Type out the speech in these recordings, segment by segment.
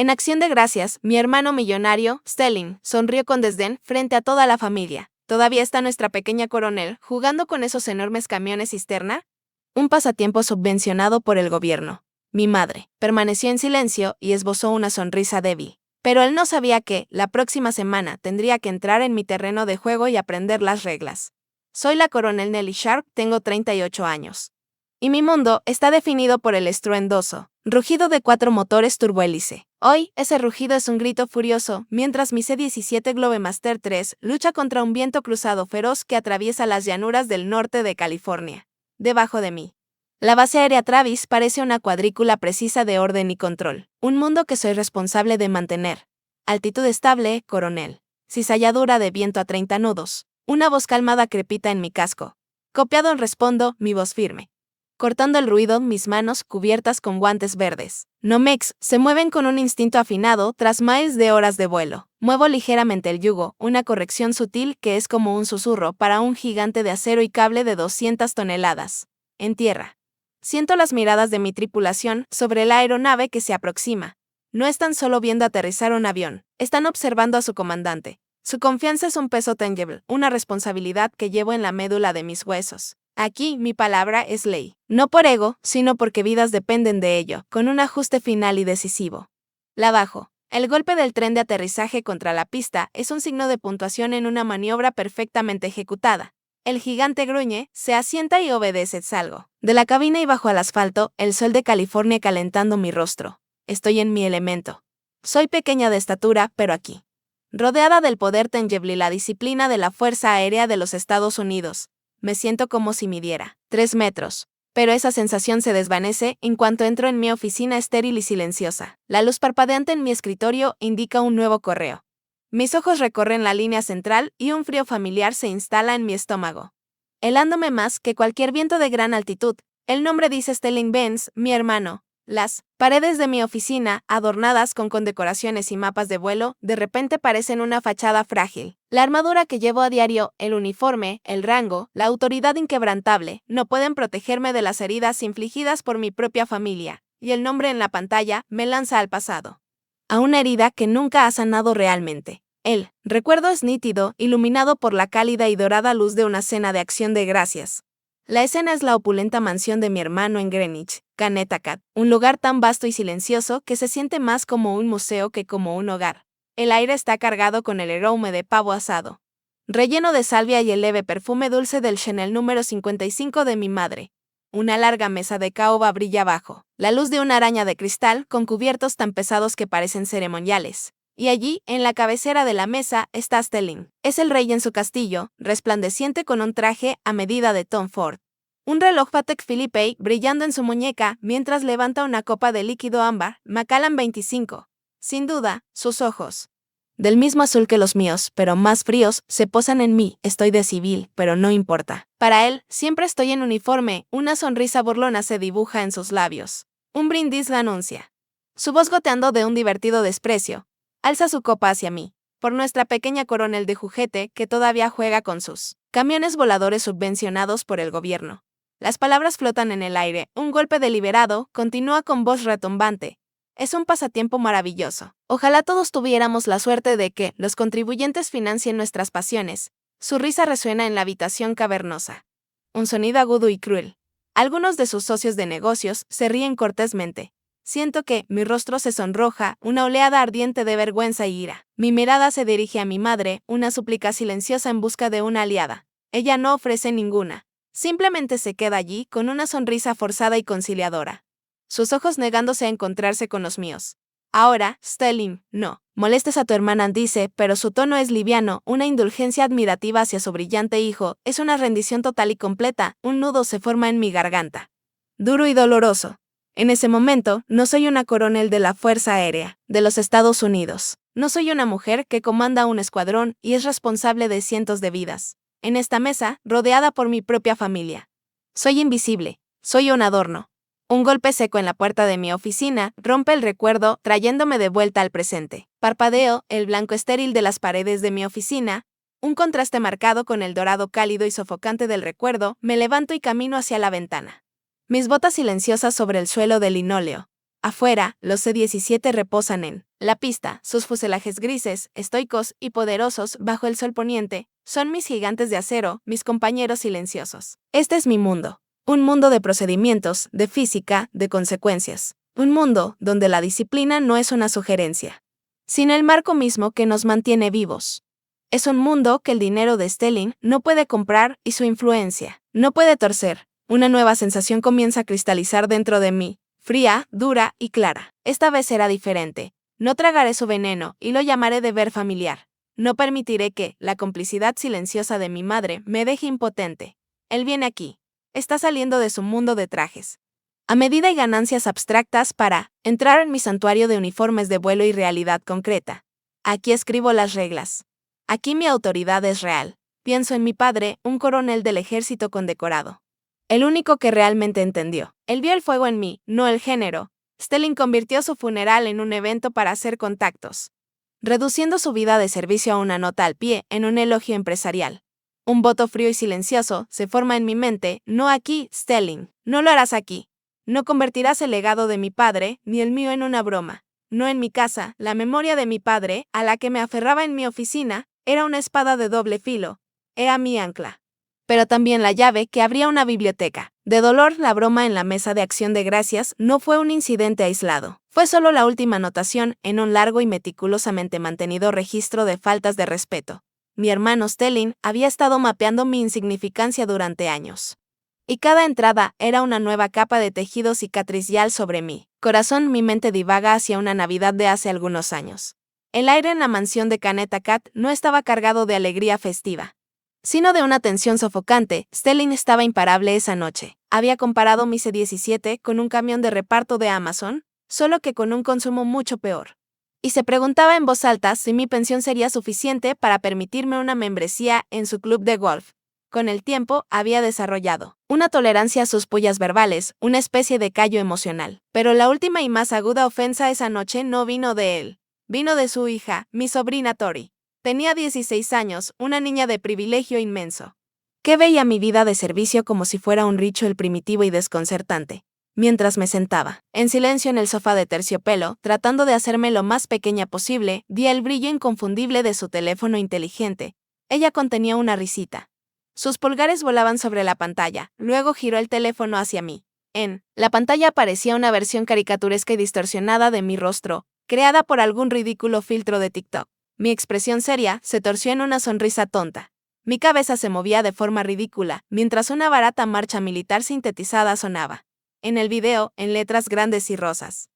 En acción de gracias, mi hermano millonario, Stelling, sonrió con desdén frente a toda la familia. ¿Todavía está nuestra pequeña coronel jugando con esos enormes camiones cisterna? Un pasatiempo subvencionado por el gobierno. Mi madre permaneció en silencio y esbozó una sonrisa débil. Pero él no sabía que, la próxima semana, tendría que entrar en mi terreno de juego y aprender las reglas. Soy la coronel Nelly Sharp, tengo 38 años. Y mi mundo está definido por el estruendoso rugido de 4 motores turbohélice. Hoy, ese rugido es un grito furioso, mientras mi C-17 Globemaster III lucha contra un viento cruzado feroz que atraviesa las llanuras del norte de California. Debajo de mí, la base aérea Travis parece una cuadrícula precisa de orden y control. Un mundo que soy responsable de mantener. Altitud estable, coronel. Cizalladura de viento a 30 nudos. Una voz calmada crepita en mi casco. Copiado respondo, mi voz firme. Cortando el ruido, mis manos, cubiertas con guantes verdes. Nomex, se mueven con un instinto afinado tras miles de horas de vuelo. Muevo ligeramente el yugo, una corrección sutil que es como un susurro para un gigante de acero y cable de 200 toneladas. En tierra. Siento las miradas de mi tripulación sobre la aeronave que se aproxima. No están solo viendo aterrizar un avión, están observando a su comandante. Su confianza es un peso tangible, una responsabilidad que llevo en la médula de mis huesos. Aquí, mi palabra es ley. No por ego, sino porque vidas dependen de ello, con un ajuste final y decisivo. La bajo. El golpe del tren de aterrizaje contra la pista es un signo de puntuación en una maniobra perfectamente ejecutada. El gigante gruñe, se asienta y obedece. Salgo de la cabina y bajo al asfalto, el sol de California calentando mi rostro. Estoy en mi elemento. Soy pequeña de estatura, pero aquí. Rodeada del poder tangible y la disciplina de la Fuerza Aérea de los Estados Unidos. Me siento como si midiera 3 metros. Pero esa sensación se desvanece en cuanto entro en mi oficina estéril y silenciosa. La luz parpadeante en mi escritorio indica un nuevo correo. Mis ojos recorren la línea central y un frío familiar se instala en mi estómago. Helándome más que cualquier viento de gran altitud, el nombre dice Stelling Benz, mi hermano. Las paredes de mi oficina, adornadas con condecoraciones y mapas de vuelo, de repente parecen una fachada frágil. La armadura que llevo a diario, el uniforme, el rango, la autoridad inquebrantable, no pueden protegerme de las heridas infligidas por mi propia familia, y el nombre en la pantalla me lanza al pasado. A una herida que nunca ha sanado realmente. El recuerdo es nítido, iluminado por la cálida y dorada luz de una cena de acción de gracias. La escena es la opulenta mansión de mi hermano en Greenwich, Connecticut, un lugar tan vasto y silencioso que se siente más como un museo que como un hogar. El aire está cargado con el aroma de pavo asado, relleno de salvia y el leve perfume dulce del Chanel número 55 de mi madre. Una larga mesa de caoba brilla abajo, la luz de una araña de cristal con cubiertos tan pesados que parecen ceremoniales. Y allí, en la cabecera de la mesa, está Stelling. Es el rey en su castillo, resplandeciente con un traje a medida de Tom Ford. Un reloj Patek Philippe brillando en su muñeca mientras levanta una copa de líquido ámbar, Macallan 25. Sin duda, sus ojos, del mismo azul que los míos, pero más fríos, se posan en mí. Estoy de civil, pero no importa. Para él, siempre estoy en uniforme, una sonrisa burlona se dibuja en sus labios. Un brindis la anuncia. Su voz goteando de un divertido desprecio. Alza su copa hacia mí, por nuestra pequeña coronel de juguete que todavía juega con sus camiones voladores subvencionados por el gobierno. Las palabras flotan en el aire, un golpe deliberado, continúa con voz retumbante. Es un pasatiempo maravilloso. Ojalá todos tuviéramos la suerte de que los contribuyentes financien nuestras pasiones. Su risa resuena en la habitación cavernosa. Un sonido agudo y cruel. Algunos de sus socios de negocios se ríen cortésmente. Siento que mi rostro se sonroja, una oleada ardiente de vergüenza y ira. Mi mirada se dirige a mi madre, una súplica silenciosa en busca de una aliada. Ella no ofrece ninguna. Simplemente se queda allí con una sonrisa forzada y conciliadora. Sus ojos negándose a encontrarse con los míos. Ahora, Stelling, no molestes a tu hermana, dice, pero su tono es liviano, una indulgencia admirativa hacia su brillante hijo, es una rendición total y completa, un nudo se forma en mi garganta. Duro y doloroso. En ese momento, no soy una coronel de la Fuerza Aérea de los Estados Unidos. No soy una mujer que comanda un escuadrón y es responsable de cientos de vidas. En esta mesa, rodeada por mi propia familia. Soy invisible. Soy un adorno. Un golpe seco en la puerta de mi oficina rompe el recuerdo, trayéndome de vuelta al presente. Parpadeo, el blanco estéril de las paredes de mi oficina, un contraste marcado con el dorado cálido y sofocante del recuerdo, me levanto y camino hacia la ventana. Mis botas silenciosas sobre el suelo de linóleo. Afuera, los C-17 reposan en la pista, sus fuselajes grises, estoicos y poderosos bajo el sol poniente, son mis gigantes de acero, mis compañeros silenciosos. Este es mi mundo. Un mundo de procedimientos, de física, de consecuencias. Un mundo donde la disciplina no es una sugerencia, sino el marco mismo que nos mantiene vivos. Es un mundo que el dinero de Stelling no puede comprar y su influencia no puede torcer. Una nueva sensación comienza a cristalizar dentro de mí, fría, dura y clara. Esta vez será diferente. No tragaré su veneno y lo llamaré deber familiar. No permitiré que la complicidad silenciosa de mi madre me deje impotente. Él viene aquí. Está saliendo de su mundo de trajes. A medida y ganancias abstractas para entrar en mi santuario de uniformes de vuelo y realidad concreta. Aquí escribo las reglas. Aquí mi autoridad es real. Pienso en mi padre, un coronel del ejército condecorado. El único que realmente entendió. Él vio el fuego en mí, no el género. Stelling convirtió su funeral en un evento para hacer contactos, reduciendo su vida de servicio a una nota al pie en un elogio empresarial. Un voto frío y silencioso se forma en mi mente, no aquí, Stelling. No lo harás aquí. No convertirás el legado de mi padre, ni el mío en una broma. No en mi casa, la memoria de mi padre, a la que me aferraba en mi oficina, era una espada de doble filo. Ea mi ancla. Pero también la llave que abría una biblioteca. De dolor, la broma en la mesa de acción de gracias no fue un incidente aislado. Fue solo la última anotación en un largo y meticulosamente mantenido registro de faltas de respeto. Mi hermano Stelling había estado mapeando mi insignificancia durante años. Y cada entrada era una nueva capa de tejido cicatricial sobre mí. Corazón, mi mente divaga hacia una Navidad de hace algunos años. El aire en la mansión de Caneta Cat no estaba cargado de alegría festiva, sino de una tensión sofocante. Stelling estaba imparable esa noche. Había comparado mi C-17 con un camión de reparto de Amazon, solo que con un consumo mucho peor. Y se preguntaba en voz alta si mi pensión sería suficiente para permitirme una membresía en su club de golf. Con el tiempo, había desarrollado una tolerancia a sus pullas verbales, una especie de callo emocional. Pero la última y más aguda ofensa esa noche no vino de él. Vino de su hija, mi sobrina Tori. Tenía 16 años, una niña de privilegio inmenso, que veía mi vida de servicio como si fuera un ritual primitivo y desconcertante. Mientras me sentaba, en silencio en el sofá de terciopelo, tratando de hacerme lo más pequeña posible, vi el brillo inconfundible de su teléfono inteligente. Ella contenía una risita. Sus pulgares volaban sobre la pantalla, luego giró el teléfono hacia mí. En la pantalla aparecía una versión caricaturesca y distorsionada de mi rostro, creada por algún ridículo filtro de TikTok. Mi expresión seria se torció en una sonrisa tonta. Mi cabeza se movía de forma ridícula, mientras una barata marcha militar sintetizada sonaba. En el video, en letras grandes y rosas,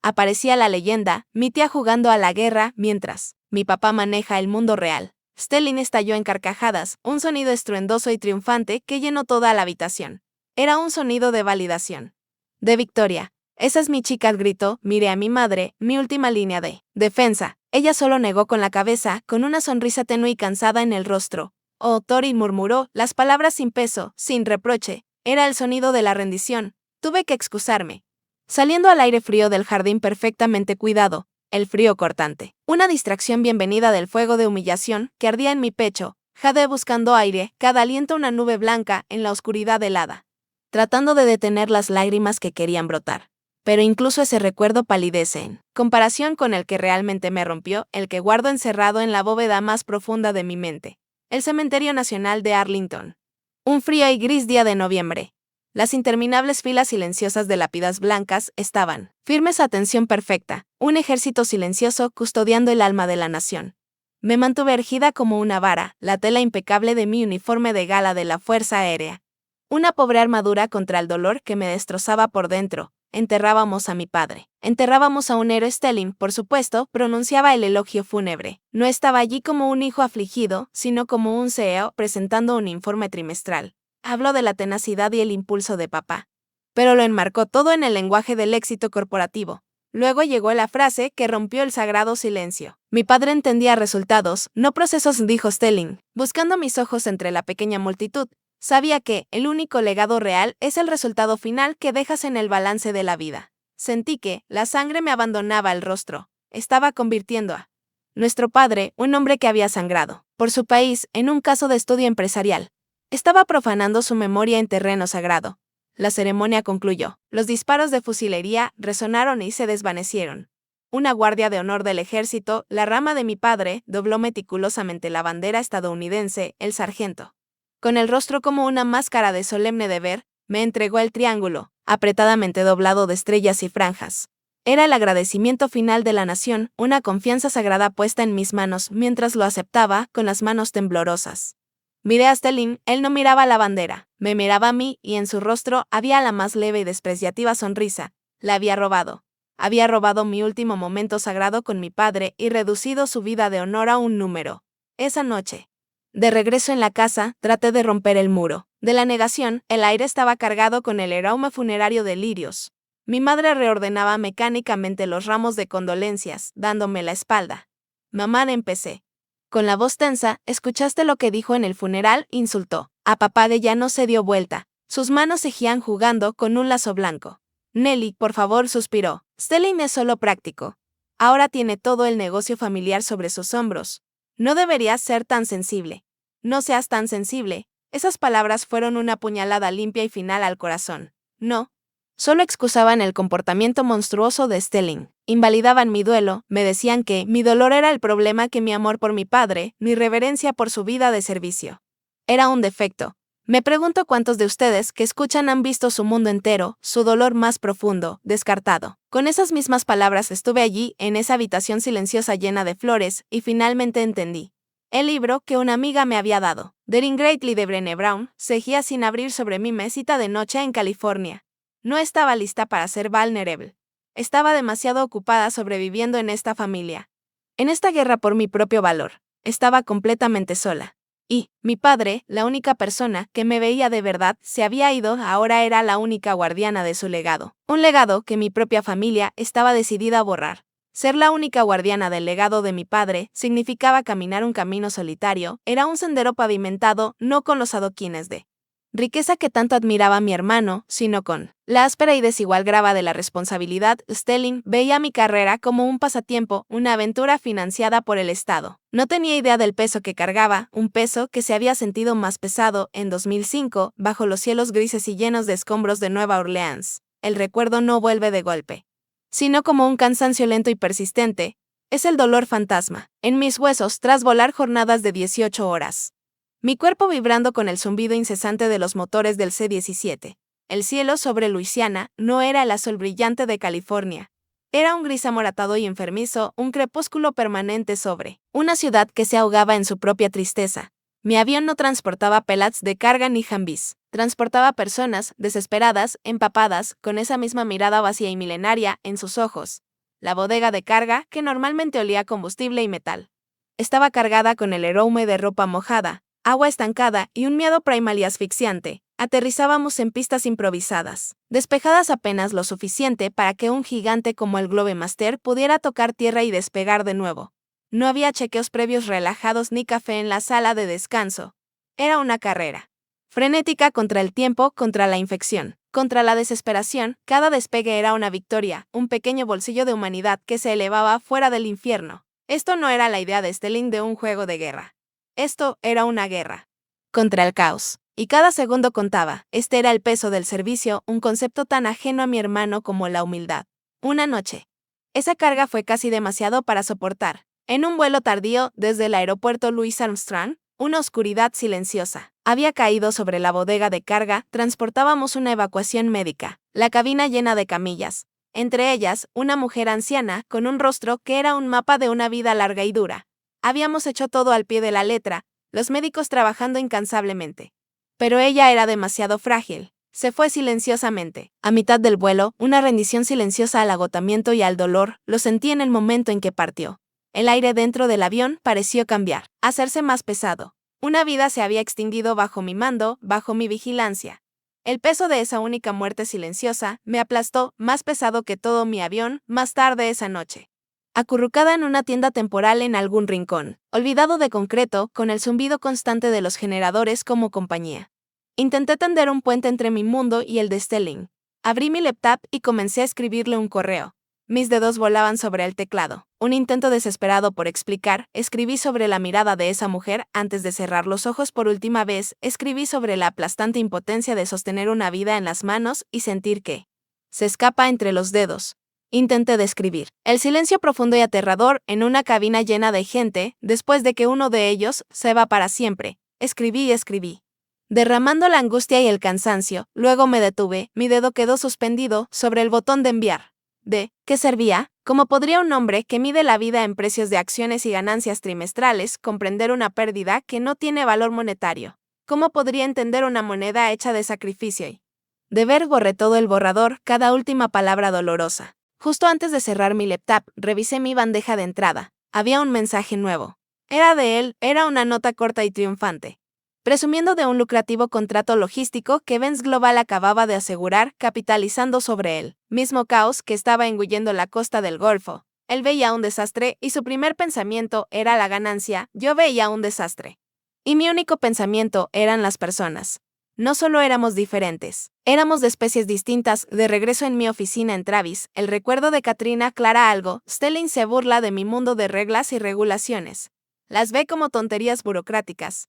aparecía la leyenda, mi tía jugando a la guerra mientras mi papá maneja el mundo real. Stelling estalló en carcajadas, un sonido estruendoso y triunfante que llenó toda la habitación. Era un sonido de validación. De victoria. Esa es mi chica, gritó. Miré a mi madre, mi última línea de defensa. Ella solo negó con la cabeza, con una sonrisa tenue y cansada en el rostro. Oh, Tori, murmuró, las palabras sin peso, sin reproche. Era el sonido de la rendición. Tuve que excusarme. Saliendo al aire frío del jardín perfectamente cuidado, el frío cortante. Una distracción bienvenida del fuego de humillación que ardía en mi pecho. Jadeé buscando aire, cada aliento una nube blanca en la oscuridad helada, tratando de detener las lágrimas que querían brotar. Pero incluso ese recuerdo palidece en comparación con el que realmente me rompió, el que guardo encerrado en la bóveda más profunda de mi mente. El Cementerio Nacional de Arlington. Un frío y gris día de noviembre. Las interminables filas silenciosas de lápidas blancas estaban firmes a tensión perfecta, un ejército silencioso custodiando el alma de la nación. Me mantuve erguida como una vara, la tela impecable de mi uniforme de gala de la Fuerza Aérea. Una pobre armadura contra el dolor que me destrozaba por dentro. Enterrábamos a mi padre. Enterrábamos a un héroe. Stelling, por supuesto, pronunciaba el elogio fúnebre. No estaba allí como un hijo afligido, sino como un CEO presentando un informe trimestral. Habló de la tenacidad y el impulso de papá. Pero lo enmarcó todo en el lenguaje del éxito corporativo. Luego llegó la frase que rompió el sagrado silencio. Mi padre entendía resultados, no procesos, dijo Stelling, buscando mis ojos entre la pequeña multitud. Sabía que el único legado real es el resultado final que dejas en el balance de la vida. Sentí que la sangre me abandonaba el rostro. Estaba convirtiendo a nuestro padre, un hombre que había sangrado por su país, en un caso de estudio empresarial. Estaba profanando su memoria en terreno sagrado. La ceremonia concluyó. Los disparos de fusilería resonaron y se desvanecieron. Una guardia de honor del ejército, la rama de mi padre, dobló meticulosamente la bandera estadounidense, el sargento. Con el rostro como una máscara de solemne deber, me entregó el triángulo, apretadamente doblado de estrellas y franjas. Era el agradecimiento final de la nación, una confianza sagrada puesta en mis manos mientras lo aceptaba con las manos temblorosas. Miré a Stelling, él no miraba la bandera, me miraba a mí y en su rostro había la más leve y despreciativa sonrisa. La había robado. Había robado mi último momento sagrado con mi padre y reducido su vida de honor a un número. Esa noche. De regreso en la casa, traté de romper el muro. De la negación, el aire estaba cargado con el aroma funerario de lirios. Mi madre reordenaba mecánicamente los ramos de condolencias, dándome la espalda. Mamá, empecé. Con la voz tensa, ¿escuchaste lo que dijo en el funeral? Insultó. A papá de ya no se dio vuelta. Sus manos seguían jugando con un lazo blanco. Nelly, por favor, suspiró. Stelling es solo práctico. Ahora tiene todo el negocio familiar sobre sus hombros. No deberías ser tan sensible. No seas tan sensible. Esas palabras fueron una puñalada limpia y final al corazón. No. Solo excusaban el comportamiento monstruoso de Stelling. Invalidaban mi duelo, me decían que mi dolor era el problema, que mi amor por mi padre, mi reverencia por su vida de servicio, era un defecto. Me pregunto cuántos de ustedes que escuchan han visto su mundo entero, su dolor más profundo, descartado. Con esas mismas palabras estuve allí, en esa habitación silenciosa llena de flores, y finalmente entendí. El libro que una amiga me había dado, Daring Greatly de Brené Brown, seguía sin abrir sobre mi mesita de noche en California. No estaba lista para ser vulnerable. Estaba demasiado ocupada sobreviviendo en esta familia. En esta guerra por mi propio valor. Estaba completamente sola. Y, mi padre, la única persona que me veía de verdad, se había ido, ahora era la única guardiana de su legado. Un legado que mi propia familia estaba decidida a borrar. Ser la única guardiana del legado de mi padre significaba caminar un camino solitario, era un sendero pavimentado, no con los adoquines de riqueza que tanto admiraba mi hermano, sino con la áspera y desigual grava de la responsabilidad. Stelling veía mi carrera como un pasatiempo, una aventura financiada por el Estado. No tenía idea del peso que cargaba, un peso que se había sentido más pesado en 2005, bajo los cielos grises y llenos de escombros de Nueva Orleans. El recuerdo no vuelve de golpe, sino como un cansancio lento y persistente. Es el dolor fantasma, en mis huesos tras volar jornadas de 18 horas. Mi cuerpo vibrando con el zumbido incesante de los motores del C-17. El cielo sobre Luisiana no era el azul brillante de California. Era un gris amoratado y enfermizo, un crepúsculo permanente sobre una ciudad que se ahogaba en su propia tristeza. Mi avión no transportaba pellets de carga ni jambis. Transportaba personas, desesperadas, empapadas, con esa misma mirada vacía y milenaria en sus ojos. La bodega de carga, que normalmente olía a combustible y metal, estaba cargada con el aroma de ropa mojada, agua estancada y un miedo primal y asfixiante. Aterrizábamos en pistas improvisadas, despejadas apenas lo suficiente para que un gigante como el Globemaster pudiera tocar tierra y despegar de nuevo. No había chequeos previos relajados ni café en la sala de descanso. Era una carrera frenética contra el tiempo, contra la infección, contra la desesperación. Cada despegue era una victoria, un pequeño bolsillo de humanidad que se elevaba fuera del infierno. Esto no era la idea de Stelling de un juego de guerra. Esto era una guerra contra el caos. Y cada segundo contaba. Este era el peso del servicio, un concepto tan ajeno a mi hermano como la humildad. Una noche. Esa carga fue casi demasiado para soportar. En un vuelo tardío, desde el aeropuerto Louis Armstrong, una oscuridad silenciosa había caído sobre la bodega de carga. Transportábamos una evacuación médica, la cabina llena de camillas. Entre ellas, una mujer anciana, con un rostro que era un mapa de una vida larga y dura. Habíamos hecho todo al pie de la letra, los médicos trabajando incansablemente. Pero ella era demasiado frágil. Se fue silenciosamente. A mitad del vuelo, una rendición silenciosa al agotamiento y al dolor, lo sentí en el momento en que partió. El aire dentro del avión pareció cambiar, hacerse más pesado. Una vida se había extinguido bajo mi mando, bajo mi vigilancia. El peso de esa única muerte silenciosa me aplastó, más pesado que todo mi avión. Más tarde esa noche, acurrucada en una tienda temporal en algún rincón, olvidado de concreto, con el zumbido constante de los generadores como compañía, intenté tender un puente entre mi mundo y el de Stelling. Abrí mi laptop y comencé a escribirle un correo. Mis dedos volaban sobre el teclado. Un intento desesperado por explicar, escribí sobre la mirada de esa mujer antes de cerrar los ojos por última vez, escribí sobre la aplastante impotencia de sostener una vida en las manos y sentir que se escapa entre los dedos. Intenté describir el silencio profundo y aterrador en una cabina llena de gente, después de que uno de ellos se va para siempre. Escribí y escribí, derramando la angustia y el cansancio. Luego me detuve, mi dedo quedó suspendido sobre el botón de enviar. ¿De qué servía? ¿Cómo podría un hombre que mide la vida en precios de acciones y ganancias trimestrales comprender una pérdida que no tiene valor monetario? ¿Cómo podría entender una moneda hecha de sacrificio y deber? Borré todo el borrador, cada última palabra dolorosa. Justo antes de cerrar mi laptop, revisé mi bandeja de entrada. Había un mensaje nuevo. Era de él, era una nota corta y triunfante, presumiendo de un lucrativo contrato logístico que Benz Global acababa de asegurar, capitalizando sobre él mismo caos que estaba engullendo la costa del Golfo. Él veía un desastre y su primer pensamiento era la ganancia. Yo veía un desastre y mi único pensamiento eran las personas. No solo éramos diferentes, éramos de especies distintas. De regreso en mi oficina en Travis, el recuerdo de Katrina clara algo. Stelling se burla de mi mundo de reglas y regulaciones. Las ve como tonterías burocráticas,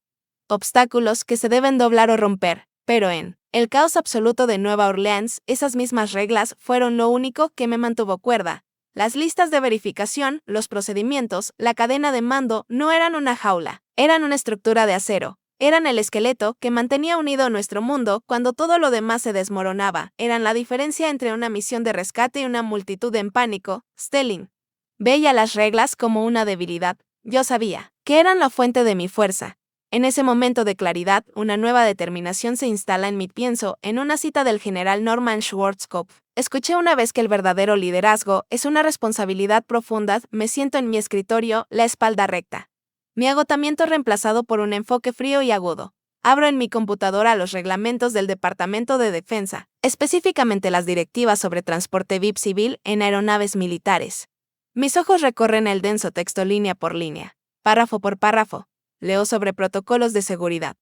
obstáculos que se deben doblar o romper, pero en el caos absoluto de Nueva Orleans, esas mismas reglas fueron lo único que me mantuvo cuerda. Las listas de verificación, los procedimientos, la cadena de mando no eran una jaula, eran una estructura de acero. Eran el esqueleto que mantenía unido nuestro mundo cuando todo lo demás se desmoronaba. Eran la diferencia entre una misión de rescate y una multitud en pánico. Stelling veía las reglas como una debilidad. Yo sabía que eran la fuente de mi fuerza. En ese momento de claridad, una nueva determinación se instala en mi pienso en una cita del general Norman Schwarzkopf. Escuché una vez que el verdadero liderazgo es una responsabilidad profunda. Me siento en mi escritorio, la espalda recta. Mi agotamiento reemplazado por un enfoque frío y agudo. Abro en mi computadora los reglamentos del Departamento de Defensa, específicamente las directivas sobre transporte VIP civil en aeronaves militares. Mis ojos recorren el denso texto línea por línea, párrafo por párrafo. Leo sobre protocolos de seguridad,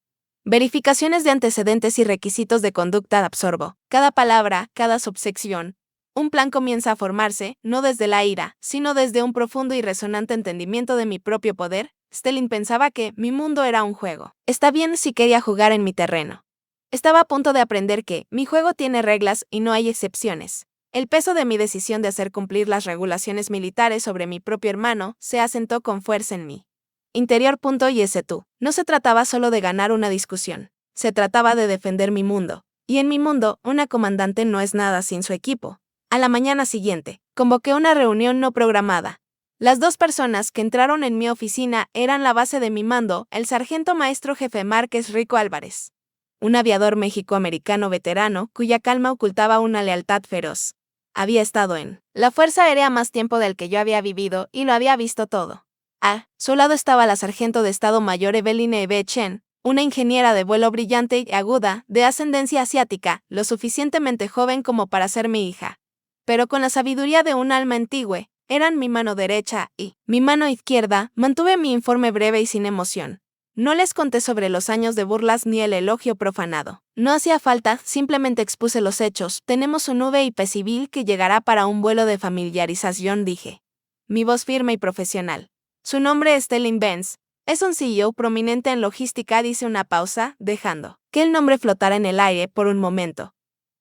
verificaciones de antecedentes y requisitos de conducta. Absorbo cada palabra, cada subsección. Un plan comienza a formarse, no desde la ira, sino desde un profundo y resonante entendimiento de mi propio poder. Stelling pensaba que mi mundo era un juego. Está bien si quería jugar en mi terreno. Estaba a punto de aprender que mi juego tiene reglas y no hay excepciones. El peso de mi decisión de hacer cumplir las regulaciones militares sobre mi propio hermano se asentó con fuerza en mí. Interior. Y ese tú. No se trataba solo de ganar una discusión. Se trataba de defender mi mundo. Y en mi mundo, una comandante no es nada sin su equipo. A la mañana siguiente, convoqué una reunión no programada. Las dos personas que entraron en mi oficina eran la base de mi mando, el sargento maestro jefe Márquez Rico Álvarez, un aviador mexicoamericano veterano cuya calma ocultaba una lealtad feroz. Había estado en la Fuerza Aérea más tiempo del que yo había vivido y lo había visto todo. A su lado estaba la sargento de Estado Mayor Evelyn Eve Chen, una ingeniera de vuelo brillante y aguda, de ascendencia asiática, lo suficientemente joven como para ser mi hija, pero con la sabiduría de un alma antigua. Eran mi mano derecha y mi mano izquierda. Mantuve mi informe breve y sin emoción. No les conté sobre los años de burlas ni el elogio profanado. No hacía falta, simplemente expuse los hechos. Tenemos un VIP civil que llegará para un vuelo de familiarización, dije. Mi voz firme y profesional. Su nombre es Stelling Benz. Es un CEO prominente en logística. Hice una pausa, dejando que el nombre flotara en el aire por un momento.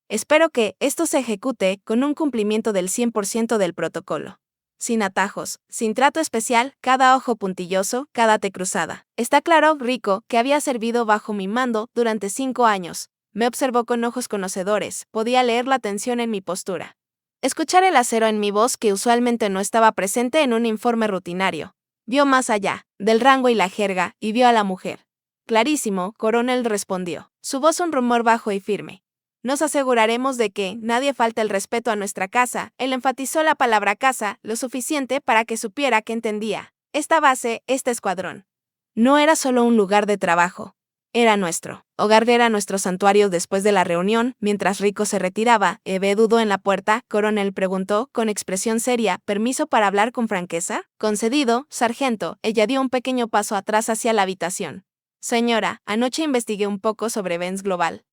Espero que esto se ejecute con un cumplimiento del 100% del protocolo. Sin atajos, sin trato especial, cada ojo puntilloso, cada T cruzada. Está claro, Rico, que había servido bajo mi mando durante 5 años. Me observó con ojos conocedores, podía leer la tensión en mi postura. Escuchar el acero en mi voz que usualmente no estaba presente en un informe rutinario. Vio más allá del rango y la jerga, y vio a la mujer. Clarísimo, coronel respondió, su voz un rumor bajo y firme. Nos aseguraremos de que nadie falte el respeto a nuestra casa. Él enfatizó la palabra casa lo suficiente para que supiera que entendía. Esta base, este escuadrón, no era solo un lugar de trabajo. Era nuestro hogar, era nuestro santuario. Después de la reunión, mientras Rico se retiraba, Eve dudó en la puerta. Coronel preguntó, con expresión seria, ¿permiso para hablar con franqueza? Concedido, sargento. Ella dio un pequeño paso atrás hacia la habitación. Señora, anoche investigué un poco sobre Benz Global.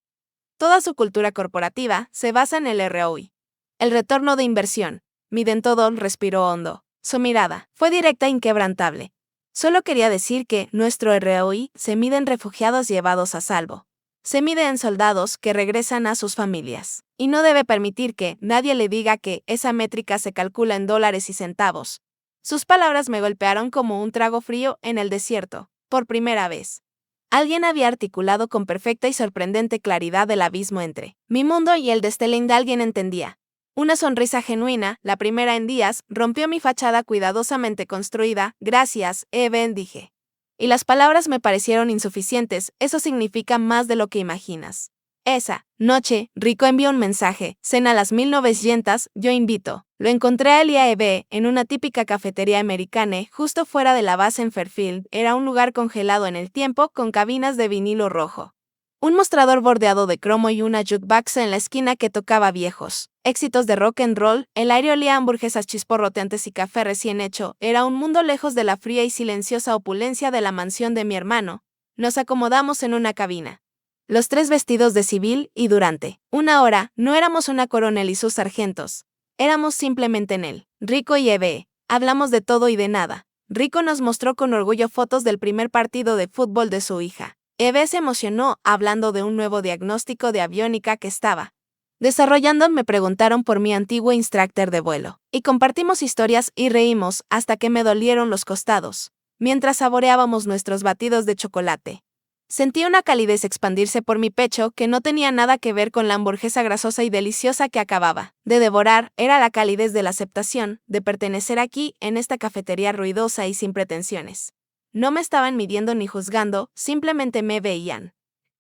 Toda su cultura corporativa se basa en el ROI, el retorno de inversión. Midentodol respiró hondo. Su mirada fue directa e inquebrantable. Solo quería decir que nuestro ROI se mide en refugiados llevados a salvo. Se mide en soldados que regresan a sus familias. Y no debe permitir que nadie le diga que esa métrica se calcula en dólares y centavos. Sus palabras me golpearon como un trago frío en el desierto, por primera vez. Alguien había articulado con perfecta y sorprendente claridad el abismo entre mi mundo y el de Stelling. Alguien entendía. Una sonrisa genuina, la primera en días, rompió mi fachada cuidadosamente construida. Gracias, Eben, dije. Y las palabras me parecieron insuficientes. Eso significa más de lo que imaginas. Esa noche, Rico envió un mensaje: cena a las 1900, yo invito. Lo encontré a él y a Eve en una típica cafetería americana, justo fuera de la base en Fairfield. Era un lugar congelado en el tiempo, con cabinas de vinilo rojo. Un mostrador bordeado de cromo y una jukebox en la esquina que tocaba viejos éxitos de rock and roll. El aire olía a hamburguesas chisporroteantes y café recién hecho. Era un mundo lejos de la fría y silenciosa opulencia de la mansión de mi hermano. Nos acomodamos en una cabina. Los tres vestidos de civil, y durante una hora, no éramos una coronel y sus sargentos. Éramos simplemente Nell, Rico y Eve. Hablamos de todo y de nada. Rico nos mostró con orgullo fotos del primer partido de fútbol de su hija. Eve se emocionó hablando de un nuevo diagnóstico de aviónica que estaba desarrollando. Me preguntaron por mi antiguo instructor de vuelo, y compartimos historias y reímos hasta que me dolieron los costados, mientras saboreábamos nuestros batidos de chocolate. Sentí una calidez expandirse por mi pecho que no tenía nada que ver con la hamburguesa grasosa y deliciosa que acababa de devorar. Era la calidez de la aceptación, de pertenecer aquí, en esta cafetería ruidosa y sin pretensiones. No me estaban midiendo ni juzgando, simplemente me veían.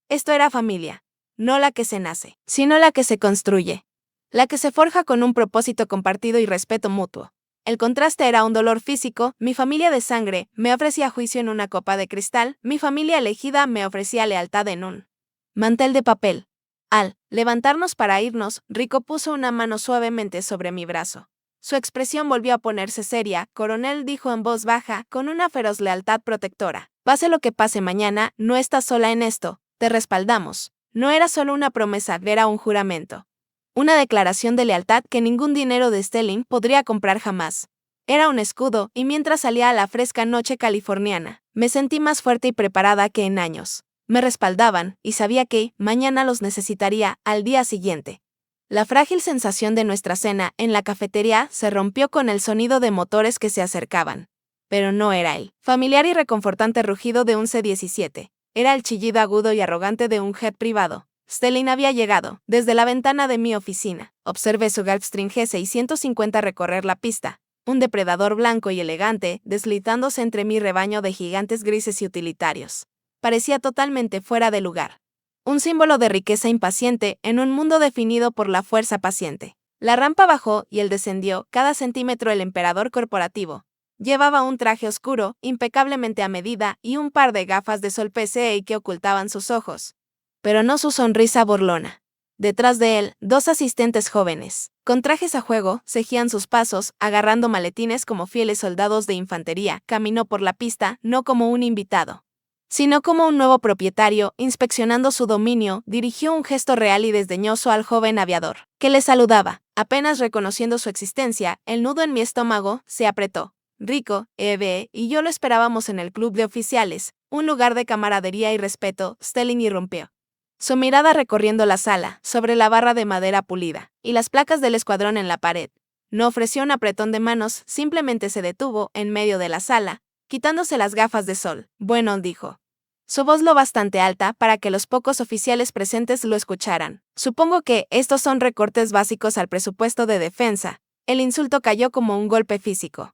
Esto era familia. No la que se nace, sino la que se construye. La que se forja con un propósito compartido y respeto mutuo. El contraste era un dolor físico. Mi familia de sangre me ofrecía juicio en una copa de cristal. Mi familia elegida me ofrecía lealtad en un mantel de papel. Al levantarnos para irnos, Rico puso una mano suavemente sobre mi brazo. Su expresión volvió a ponerse seria. Coronel, dijo en voz baja, con una feroz lealtad protectora. Pase lo que pase mañana, no estás sola en esto. Te respaldamos. No era solo una promesa, era un juramento. Una declaración de lealtad que ningún dinero de Stelling podría comprar jamás. Era un escudo, y mientras salía a la fresca noche californiana, me sentí más fuerte y preparada que en años. Me respaldaban, y sabía que mañana los necesitaría al día siguiente. La frágil sensación de nuestra cena en la cafetería se rompió con el sonido de motores que se acercaban. Pero no era el familiar y reconfortante rugido de un C-17. Era el chillido agudo y arrogante de un jet privado. Stelling había llegado. Desde la ventana de mi oficina, observé su Gulfstream G650 recorrer la pista. Un depredador blanco y elegante, deslizándose entre mi rebaño de gigantes grises y utilitarios. Parecía totalmente fuera de lugar. Un símbolo de riqueza impaciente en un mundo definido por la fuerza paciente. La rampa bajó y él descendió cada centímetro. El emperador corporativo llevaba un traje oscuro, impecablemente a medida, y un par de gafas de sol PCA que ocultaban sus ojos. Pero no su sonrisa burlona. Detrás de él, dos asistentes jóvenes, con trajes a juego, seguían sus pasos, agarrando maletines como fieles soldados de infantería. Caminó por la pista, no como un invitado, sino como un nuevo propietario, inspeccionando su dominio. Dirigió un gesto real y desdeñoso al joven aviador, que le saludaba. Apenas reconociendo su existencia, el nudo en mi estómago se apretó. Rico, Eve y yo lo esperábamos en el club de oficiales, un lugar de camaradería y respeto. Stelling irrumpió. Su mirada recorriendo la sala, sobre la barra de madera pulida, y las placas del escuadrón en la pared. No ofreció un apretón de manos, simplemente se detuvo en medio de la sala, quitándose las gafas de sol. Bueno, dijo. Su voz lo bastante alta para que los pocos oficiales presentes lo escucharan. Supongo que estos son recortes básicos al presupuesto de defensa. El insulto cayó como un golpe físico.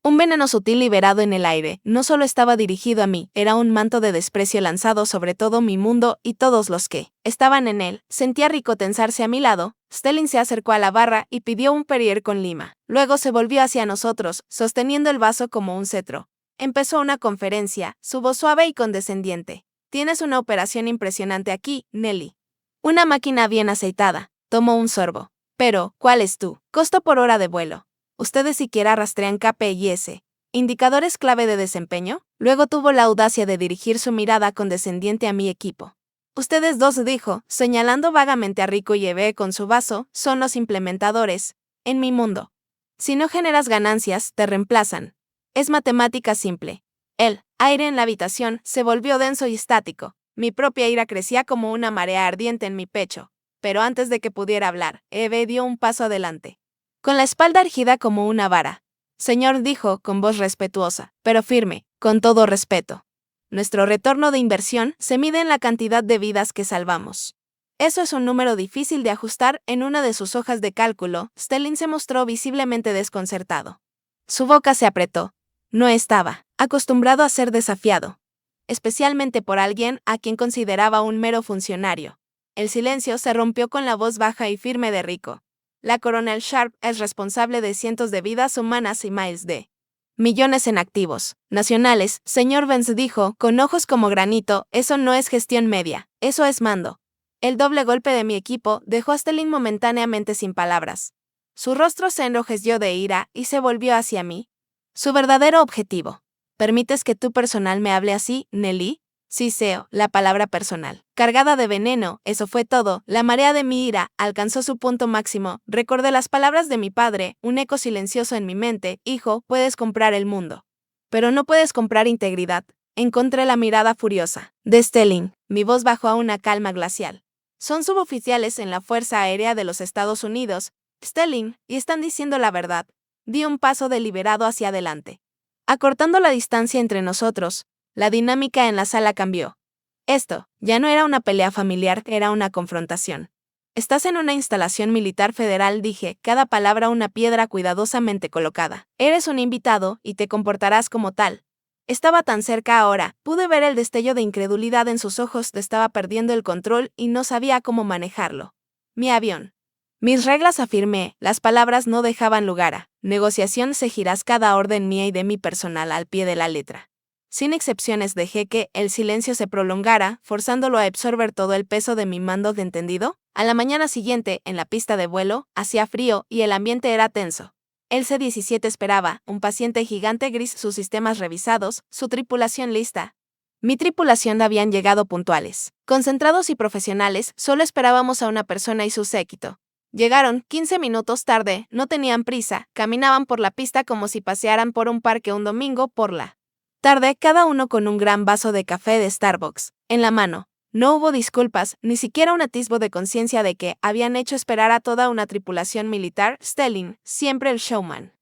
Un veneno sutil liberado en el aire. No solo estaba dirigido a mí, era un manto de desprecio lanzado sobre todo mi mundo y todos los que estaban en él. Sentí a Rico tensarse a mi lado. Stelling se acercó a la barra y pidió un Perrier con lima. Luego se volvió hacia nosotros, sosteniendo el vaso como un cetro. Empezó una conferencia, su voz suave y condescendiente. Tienes una operación impresionante aquí, Nelly. Una máquina bien aceitada. Tomó un sorbo. Pero, ¿cuál es tu costo por hora de vuelo? ¿Ustedes siquiera rastrean KPIs? ¿Indicadores clave de desempeño? Luego tuvo la audacia de dirigir su mirada condescendiente a mi equipo. Ustedes dos, dijo, señalando vagamente a Rico y Eve con su vaso, son los implementadores. En mi mundo. Si no generas ganancias, te reemplazan. Es matemática simple. El aire en la habitación se volvió denso y estático. Mi propia ira crecía como una marea ardiente en mi pecho. Pero antes de que pudiera hablar, Eve dio un paso adelante. Con la espalda erguida como una vara. Señor, dijo con voz respetuosa, pero firme, con todo respeto. Nuestro retorno de inversión se mide en la cantidad de vidas que salvamos. Eso es un número difícil de ajustar en una de sus hojas de cálculo. Stelling se mostró visiblemente desconcertado. Su boca se apretó. No estaba acostumbrado a ser desafiado, especialmente por alguien a quien consideraba un mero funcionario. El silencio se rompió con la voz baja y firme de Rico. La Coronel Sharp es responsable de cientos de vidas humanas y miles de millones en activos nacionales. Señor Vance dijo, con ojos como granito, eso no es gestión media, eso es mando. El doble golpe de mi equipo dejó a Stelling momentáneamente sin palabras. Su rostro se enrojeció de ira y se volvió hacia mí. Su verdadero objetivo. ¿Permites que tu personal me hable así, Nelly? Sí, Seo, la palabra personal. Cargada de veneno, eso fue todo. La marea de mi ira alcanzó su punto máximo. Recordé las palabras de mi padre, un eco silencioso en mi mente. Hijo, puedes comprar el mundo, pero no puedes comprar integridad. Encontré la mirada furiosa de Stelling. Mi voz bajó a una calma glacial. Son suboficiales en la Fuerza Aérea de los Estados Unidos, Stelling, y están diciendo la verdad. Di un paso deliberado hacia adelante. Acortando la distancia entre nosotros, la dinámica en la sala cambió. Esto ya no era una pelea familiar, era una confrontación. Estás en una instalación militar federal, dije, cada palabra una piedra cuidadosamente colocada. Eres un invitado y te comportarás como tal. Estaba tan cerca ahora, pude ver el destello de incredulidad en sus ojos, estaba perdiendo el control y no sabía cómo manejarlo. Mi avión. Mis reglas, afirmé, las palabras no dejaban lugar a negociación, seguirás cada orden mía y de mi personal al pie de la letra. Sin excepciones dejé que el silencio se prolongara, forzándolo a absorber todo el peso de mi mando de entendido. A la mañana siguiente, en la pista de vuelo, hacía frío y el ambiente era tenso. El C-17 esperaba, un paciente gigante gris, sus sistemas revisados, su tripulación lista. Mi tripulación habían llegado puntuales. Concentrados y profesionales, solo esperábamos a una persona y su séquito. Llegaron 15 minutos tarde, no tenían prisa, caminaban por la pista como si pasearan por un parque un domingo por la tarde, cada uno con un gran vaso de café de Starbucks en la mano. No hubo disculpas, ni siquiera un atisbo de conciencia de que habían hecho esperar a toda una tripulación militar. Stelling, siempre el showman,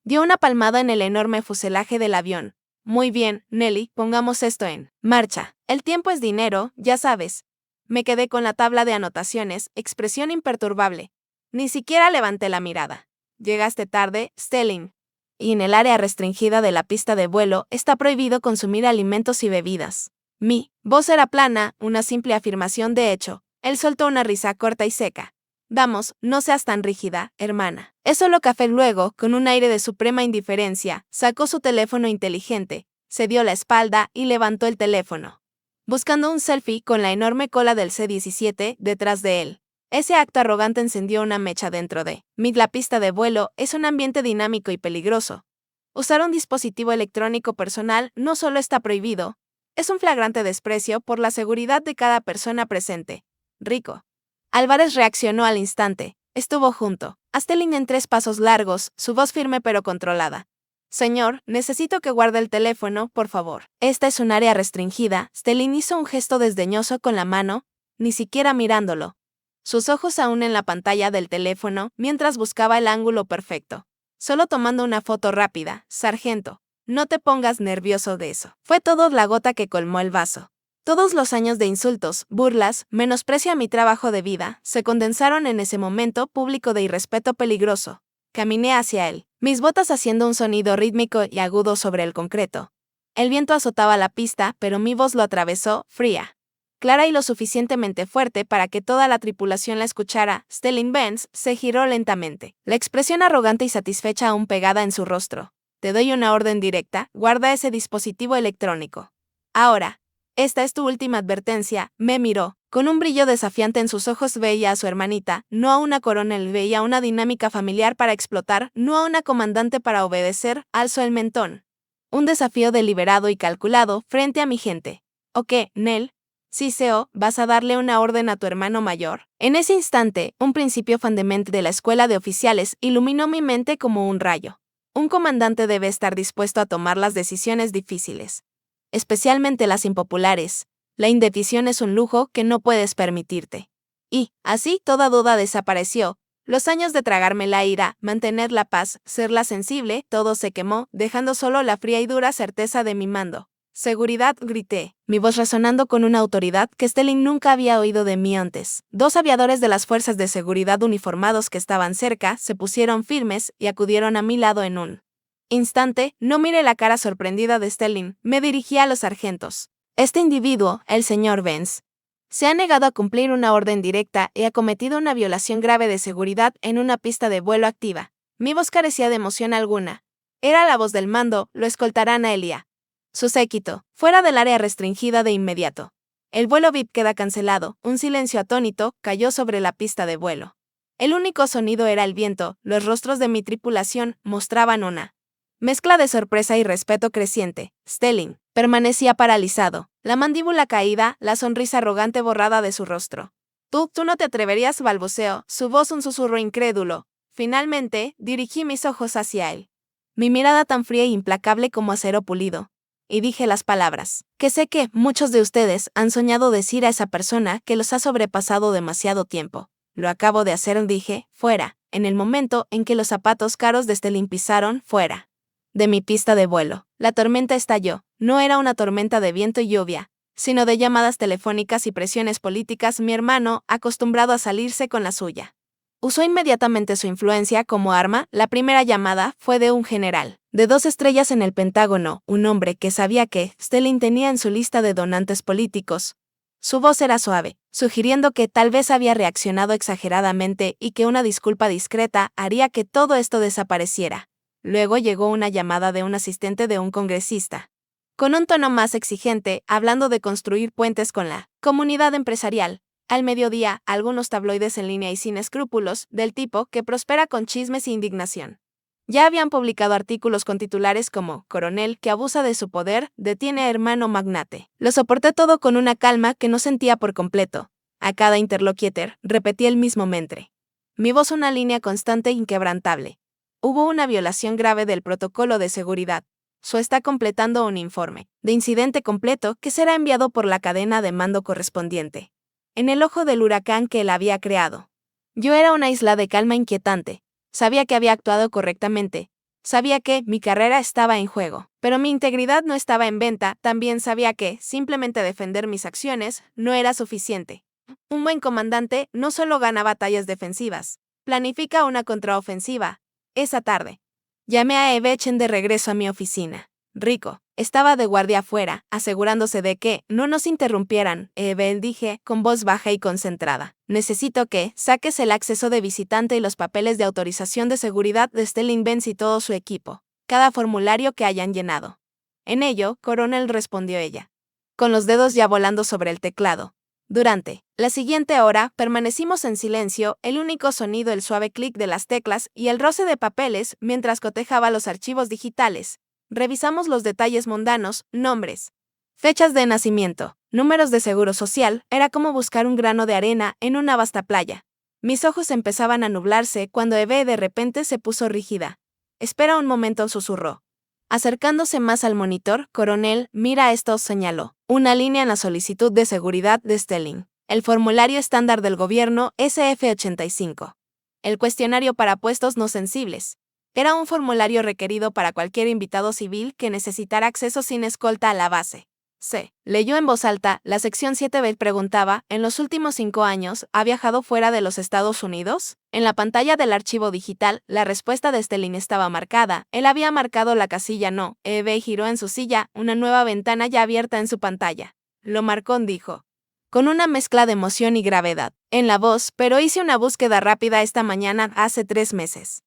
dio una palmada en el enorme fuselaje del avión. Muy bien, Nelly, pongamos esto en marcha. El tiempo es dinero, ya sabes. Me quedé con la tabla de anotaciones, expresión imperturbable. Ni siquiera levanté la mirada. Llegaste tarde, Stelling. Y en el área restringida de la pista de vuelo está prohibido consumir alimentos y bebidas. Mi voz era plana, una simple afirmación de hecho. Él soltó una risa corta y seca. Vamos, no seas tan rígida, hermana. Es solo café. Luego, con un aire de suprema indiferencia, sacó su teléfono inteligente, se dio la espalda y levantó el teléfono, buscando un selfie con la enorme cola del C-17 detrás de él. Ese acto arrogante encendió una mecha dentro de mí. La pista de vuelo es un ambiente dinámico y peligroso. Usar un dispositivo electrónico personal no solo está prohibido, es un flagrante desprecio por la seguridad de cada persona presente. Rico. Álvarez reaccionó al instante. Estuvo junto a Stelling en 3 pasos largos, su voz firme pero controlada. Señor, necesito que guarde el teléfono, por favor. Esta es un área restringida. Stelling hizo un gesto desdeñoso con la mano, ni siquiera mirándolo. Sus ojos aún en la pantalla del teléfono, mientras buscaba el ángulo perfecto. Solo tomando una foto rápida, sargento. No te pongas nervioso de eso. Fue todo la gota que colmó el vaso. Todos los años de insultos, burlas, menosprecio a mi trabajo de vida, se condensaron en ese momento público de irrespeto peligroso. Caminé hacia él, mis botas haciendo un sonido rítmico y agudo sobre el concreto. El viento azotaba la pista, pero mi voz lo atravesó, fría, clara y lo suficientemente fuerte para que toda la tripulación la escuchara. Stelling Vance se giró lentamente, la expresión arrogante y satisfecha aún pegada en su rostro. Te doy una orden directa, guarda ese dispositivo electrónico. Ahora. Esta es tu última advertencia. Me miró. Con un brillo desafiante en sus ojos veía a su hermanita, no a una coronel, veía una dinámica familiar para explotar, no a una comandante para obedecer. Alzó el mentón. Un desafío deliberado y calculado frente a mi gente. ¿O qué, Nell? Sí, CEO, ¿vas a darle una orden a tu hermano mayor? En ese instante, un principio fundamental de la escuela de oficiales iluminó mi mente como un rayo. Un comandante debe estar dispuesto a tomar las decisiones difíciles, especialmente las impopulares. La indecisión es un lujo que no puedes permitirte. Y, así, toda duda desapareció. Los años de tragarme la ira, mantener la paz, serla sensible, todo se quemó, dejando solo la fría y dura certeza de mi mando. Seguridad, grité, mi voz resonando con una autoridad que Stelling nunca había oído de mí antes. Dos aviadores de las fuerzas de seguridad uniformados que estaban cerca se pusieron firmes y acudieron a mi lado en un instante. No miré la cara sorprendida de Stelling, me dirigí a los sargentos. Este individuo, el señor Vance, se ha negado a cumplir una orden directa y ha cometido una violación grave de seguridad en una pista de vuelo activa. Mi voz carecía de emoción alguna. Era la voz del mando, lo escoltarán a Elia. Su séquito, fuera del área restringida de inmediato. El vuelo VIP queda cancelado, un silencio atónito cayó sobre la pista de vuelo. El único sonido era el viento, los rostros de mi tripulación mostraban una mezcla de sorpresa y respeto creciente. Stelling permanecía paralizado, la mandíbula caída, la sonrisa arrogante borrada de su rostro. Tú no te atreverías, balbuceó, su voz un susurro incrédulo. Finalmente, dirigí mis ojos hacia él. Mi mirada tan fría e implacable como acero pulido. Y dije las palabras, que sé que muchos de ustedes han soñado decir a esa persona que los ha sobrepasado demasiado tiempo. Lo acabo de hacer, dije, fuera, en el momento en que los zapatos caros de Stelling pisaron fuera de mi pista de vuelo. La tormenta estalló. No era una tormenta de viento y lluvia, sino de llamadas telefónicas y presiones políticas. Mi hermano, acostumbrado a salirse con la suya, usó inmediatamente su influencia como arma. La primera llamada fue de un general de 2 estrellas en el Pentágono, un hombre que sabía que Stelling tenía en su lista de donantes políticos. Su voz era suave, sugiriendo que tal vez había reaccionado exageradamente y que una disculpa discreta haría que todo esto desapareciera. Luego llegó una llamada de un asistente de un congresista, con un tono más exigente, hablando de construir puentes con la comunidad empresarial. Al mediodía, algunos tabloides en línea y sin escrúpulos, del tipo que prospera con chismes e indignación. Ya habían publicado artículos con titulares como «Coronel que abusa de su poder, detiene a hermano magnate». Lo soporté todo con una calma que no sentía por completo. A cada interlocutor repetí el mismo mantra. Mi voz una línea constante e inquebrantable. Hubo una violación grave del protocolo de seguridad. So está completando un informe de incidente completo que será enviado por la cadena de mando correspondiente. En el ojo del huracán que él había creado. Yo era una isla de calma inquietante. Sabía que había actuado correctamente. Sabía que mi carrera estaba en juego. Pero mi integridad no estaba en venta. También sabía que simplemente defender mis acciones no era suficiente. Un buen comandante no solo gana batallas defensivas, planifica una contraofensiva. Esa tarde, llamé a Evechen de regreso a mi oficina. Rico estaba de guardia afuera, asegurándose de que no nos interrumpieran. Eve, dije, con voz baja y concentrada. Necesito que saques el acceso de visitante y los papeles de autorización de seguridad de Stelling Vance y todo su equipo. Cada formulario que hayan llenado. En ello, coronel, respondió ella, con los dedos ya volando sobre el teclado. Durante la siguiente hora, permanecimos en silencio, el único sonido el suave clic de las teclas y el roce de papeles mientras cotejaba los archivos digitales. Revisamos los detalles mundanos, nombres, fechas de nacimiento, números de seguro social. Era como buscar un grano de arena en una vasta playa. Mis ojos empezaban a nublarse cuando Eve de repente se puso rígida. Espera un momento, susurró. Acercándose más al monitor, coronel, mira esto, señaló. Una línea en la solicitud de seguridad de Stelling. El formulario estándar del gobierno SF-85. El cuestionario para puestos no sensibles. Era un formulario requerido para cualquier invitado civil que necesitara acceso sin escolta a la base. C. Leyó en voz alta. La sección 7B preguntaba, ¿en los últimos 5 años ha viajado fuera de los Estados Unidos? En la pantalla del archivo digital, la respuesta de Stelling estaba marcada. Él había marcado la casilla no. Eve giró en su silla, una nueva ventana ya abierta en su pantalla. Lo marcó, dijo, con una mezcla de emoción y gravedad en la voz, pero hice una búsqueda rápida esta mañana hace 3 meses.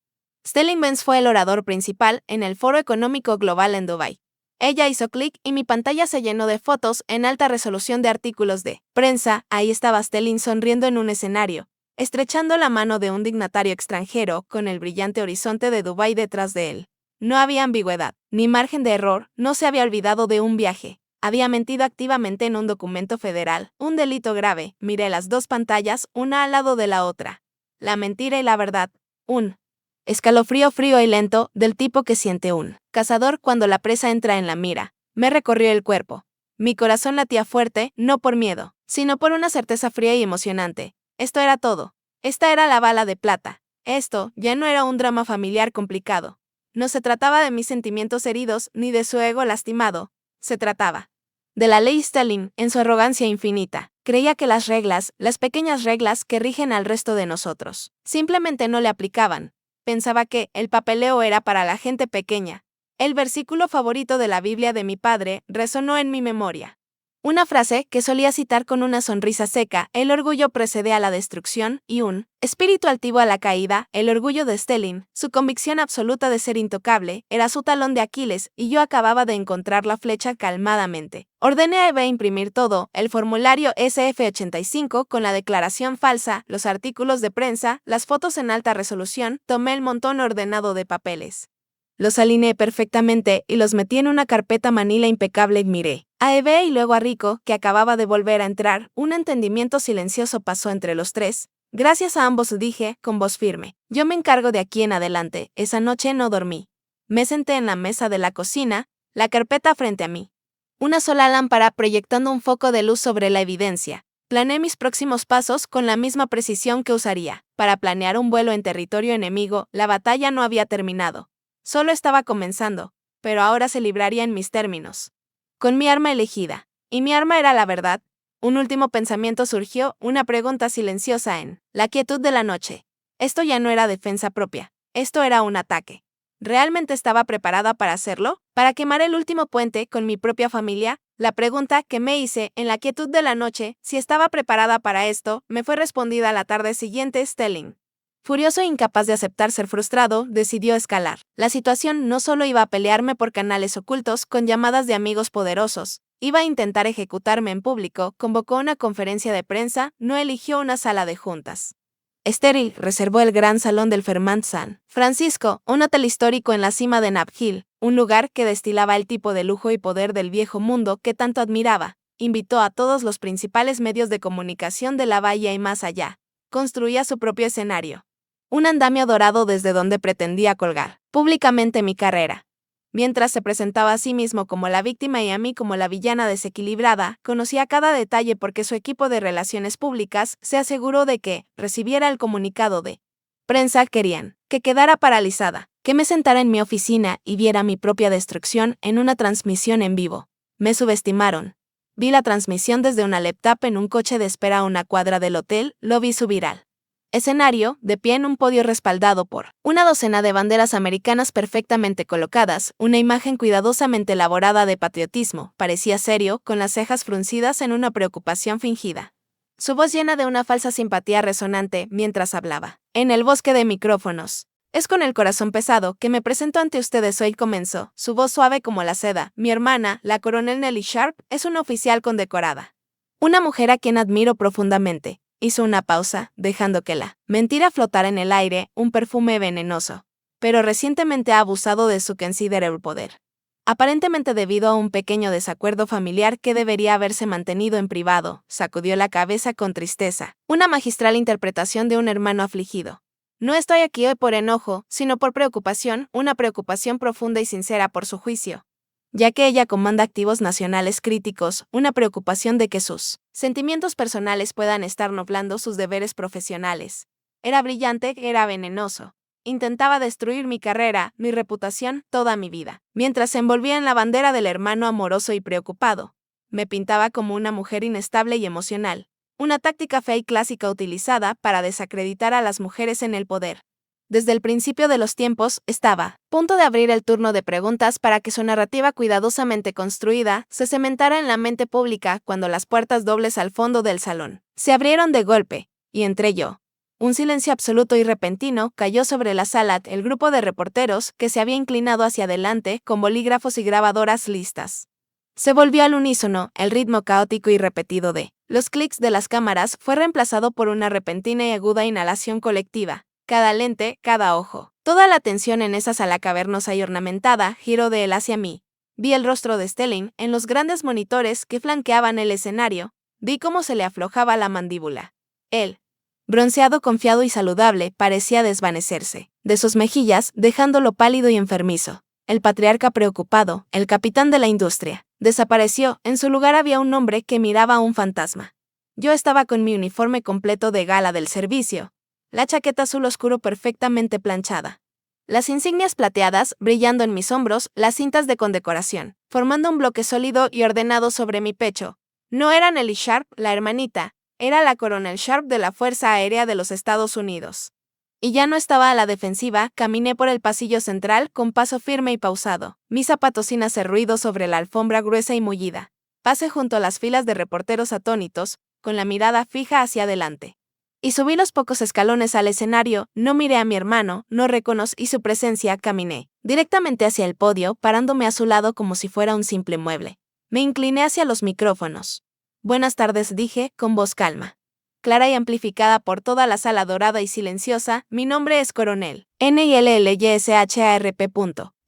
Stelling Vance fue el orador principal en el Foro Económico Global en Dubái. Ella hizo clic y mi pantalla se llenó de fotos en alta resolución de artículos de prensa. Ahí estaba Stelling sonriendo en un escenario, estrechando la mano de un dignatario extranjero con el brillante horizonte de Dubái detrás de él. No había ambigüedad, ni margen de error, no se había olvidado de un viaje. Había mentido activamente en un documento federal, un delito grave. Miré las dos pantallas, una al lado de la otra. La mentira y la verdad. Un escalofrío frío y lento, del tipo que siente un cazador cuando la presa entra en la mira. Me recorrió el cuerpo. Mi corazón latía fuerte, no por miedo, sino por una certeza fría y emocionante. Esto era todo. Esta era la bala de plata. Esto ya no era un drama familiar complicado. No se trataba de mis sentimientos heridos ni de su ego lastimado. Se trataba de la ley Stelling en su arrogancia infinita. Creía que las reglas, las pequeñas reglas que rigen al resto de nosotros, simplemente no le aplicaban. Pensaba que el papeleo era para la gente pequeña. El versículo favorito de la Biblia de mi padre resonó en mi memoria. Una frase que solía citar con una sonrisa seca: el orgullo precede a la destrucción, y un espíritu altivo a la caída. El orgullo de Stelling, su convicción absoluta de ser intocable, era su talón de Aquiles, y yo acababa de encontrar la flecha calmadamente. Ordené a Eve imprimir todo: el formulario SF-85 con la declaración falsa, los artículos de prensa, las fotos en alta resolución. Tomé el montón ordenado de papeles. Los alineé perfectamente y los metí en una carpeta manila impecable y miré a Eve y luego a Rico, que acababa de volver a entrar. Un entendimiento silencioso pasó entre los tres. Gracias a ambos, dije, con voz firme. Yo me encargo de aquí en adelante. Esa noche no dormí. Me senté en la mesa de la cocina, la carpeta frente a mí. Una sola lámpara proyectando un foco de luz sobre la evidencia. Planeé mis próximos pasos con la misma precisión que usaría para planear un vuelo en territorio enemigo. La batalla no había terminado. Solo estaba comenzando, pero ahora se libraría en mis términos, con mi arma elegida. Y mi arma era la verdad. Un último pensamiento surgió, una pregunta silenciosa en la quietud de la noche. Esto ya no era defensa propia, esto era un ataque. ¿Realmente estaba preparada para hacerlo? ¿Para quemar el último puente con mi propia familia? La pregunta que me hice en la quietud de la noche, si estaba preparada para esto, me fue respondida la tarde siguiente. Stelling, furioso e incapaz de aceptar ser frustrado, decidió escalar. La situación no solo iba a pelearme por canales ocultos con llamadas de amigos poderosos, iba a intentar ejecutarme en público. Convocó una conferencia de prensa, no eligió una sala de juntas estéril, reservó el gran salón del Fairmont San Francisco, un hotel histórico en la cima de Nab Hill, un lugar que destilaba el tipo de lujo y poder del viejo mundo que tanto admiraba. Invitó a todos los principales medios de comunicación de la bahía y más allá. Construía su propio escenario. Un andamio dorado desde donde pretendía colgar públicamente mi carrera. Mientras se presentaba a sí mismo como la víctima y a mí como la villana desequilibrada, conocía cada detalle porque su equipo de relaciones públicas se aseguró de que recibiera el comunicado de prensa. Querían que quedara paralizada, que me sentara en mi oficina y viera mi propia destrucción en una transmisión en vivo. Me subestimaron. Vi la transmisión desde una laptop en un coche de espera a una cuadra del hotel. Lo vi subir al escenario, de pie en un podio respaldado por una docena de banderas americanas perfectamente colocadas, una imagen cuidadosamente elaborada de patriotismo. Parecía serio, con las cejas fruncidas en una preocupación fingida. Su voz llena de una falsa simpatía resonante mientras hablaba. En el bosque de micrófonos. Es con el corazón pesado que me presento ante ustedes hoy, comenzó, su voz suave como la seda. Mi hermana, la coronel Nellie Sharp, es una oficial condecorada. Una mujer a quien admiro profundamente. Hizo una pausa, dejando que la mentira flotara en el aire, un perfume venenoso. Pero recientemente ha abusado de su considerable poder. Aparentemente debido a un pequeño desacuerdo familiar que debería haberse mantenido en privado, sacudió la cabeza con tristeza. Una magistral interpretación de un hermano afligido. No estoy aquí hoy por enojo, sino por preocupación, una preocupación profunda y sincera por su juicio. Ya que ella comanda activos nacionales críticos, una preocupación de que sus sentimientos personales puedan estar nublando sus deberes profesionales. Era brillante, era venenoso. Intentaba destruir mi carrera, mi reputación, toda mi vida. Mientras se envolvía en la bandera del hermano amoroso y preocupado, me pintaba como una mujer inestable y emocional. Una táctica fea y clásica utilizada para desacreditar a las mujeres en el poder. Desde el principio de los tiempos, estaba a punto de abrir el turno de preguntas para que su narrativa cuidadosamente construida se cementara en la mente pública cuando las puertas dobles al fondo del salón se abrieron de golpe, y entré yo. Un silencio absoluto y repentino cayó sobre la sala. El grupo de reporteros, que se había inclinado hacia adelante con bolígrafos y grabadoras listas, se volvió al unísono. El ritmo caótico y repetido de los clics de las cámaras fue reemplazado por una repentina y aguda inhalación colectiva. Cada lente, cada ojo, toda la atención en esa sala cavernosa y ornamentada giró de él hacia mí. Vi el rostro de Stelling en los grandes monitores que flanqueaban el escenario. Vi cómo se le aflojaba la mandíbula. Él, bronceado, confiado y saludable, parecía desvanecerse de sus mejillas, dejándolo pálido y enfermizo. El patriarca preocupado, el capitán de la industria, desapareció. En su lugar había un hombre que miraba a un fantasma. Yo estaba con mi uniforme completo de gala del servicio, la chaqueta azul oscuro perfectamente planchada, las insignias plateadas brillando en mis hombros, las cintas de condecoración, formando un bloque sólido y ordenado sobre mi pecho. No era Nellie Sharp, la hermanita, era la coronel Sharp de la Fuerza Aérea de los Estados Unidos. Y ya no estaba a la defensiva. Caminé por el pasillo central con paso firme y pausado, mis zapatos sin hacer ruido sobre la alfombra gruesa y mullida. Pasé junto a las filas de reporteros atónitos, con la mirada fija hacia adelante. Y subí los pocos escalones al escenario. No miré a mi hermano, no reconocí su presencia. Caminé directamente hacia el podio, parándome a su lado como si fuera un simple mueble. Me incliné hacia los micrófonos. Buenas tardes, dije, con voz calma, clara y amplificada por toda la sala dorada y silenciosa. Mi nombre es Coronel NILLYSHARP.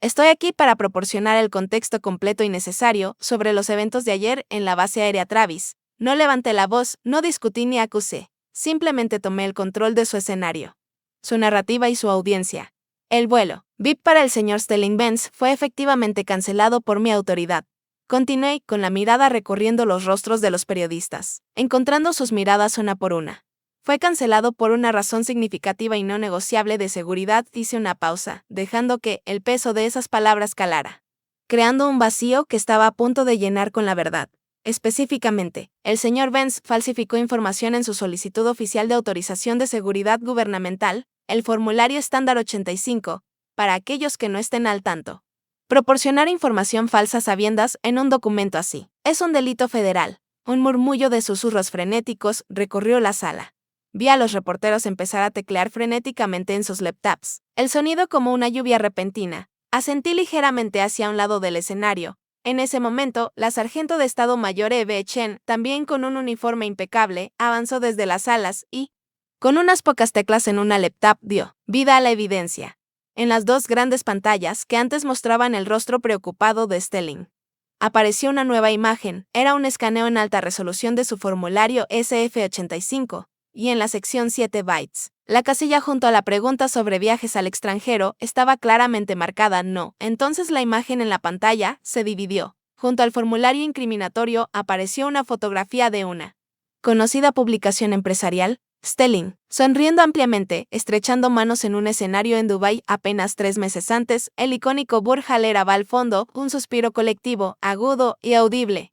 Estoy aquí para proporcionar el contexto completo y necesario sobre los eventos de ayer en la base aérea Travis. No levanté la voz, no discutí ni acusé. Simplemente tomé el control de su escenario, su narrativa y su audiencia. El vuelo VIP para el señor Stelling Benz fue efectivamente cancelado por mi autoridad. Continué con la mirada recorriendo los rostros de los periodistas, encontrando sus miradas una por una. Fue cancelado por una razón significativa y no negociable de seguridad. Hice una pausa, dejando que el peso de esas palabras calara, creando un vacío que estaba a punto de llenar con la verdad. Específicamente, el señor Benz falsificó información en su solicitud oficial de autorización de seguridad gubernamental, el formulario estándar 85, para aquellos que no estén al tanto. Proporcionar información falsa a sabiendas en un documento así es un delito federal. Un murmullo de susurros frenéticos recorrió la sala. Vi a los reporteros empezar a teclear frenéticamente en sus laptops. El sonido como una lluvia repentina. Asentí ligeramente hacia un lado del escenario. En ese momento, la sargento de Estado Mayor Eve Chen, también con un uniforme impecable, avanzó desde las alas y, con unas pocas teclas en una laptop, dio vida a la evidencia. En las dos grandes pantallas que antes mostraban el rostro preocupado de Stelling, apareció una nueva imagen. Era un escaneo en alta resolución de su formulario SF-85, y en la sección 7 bytes, la casilla junto a la pregunta sobre viajes al extranjero estaba claramente marcada no. Entonces la imagen en la pantalla se dividió. Junto al formulario incriminatorio apareció una fotografía de una conocida publicación empresarial, Stelling, sonriendo ampliamente, estrechando manos en un escenario en Dubái apenas 3 meses antes. El icónico Burj Al Arab al fondo, un suspiro colectivo, agudo y audible,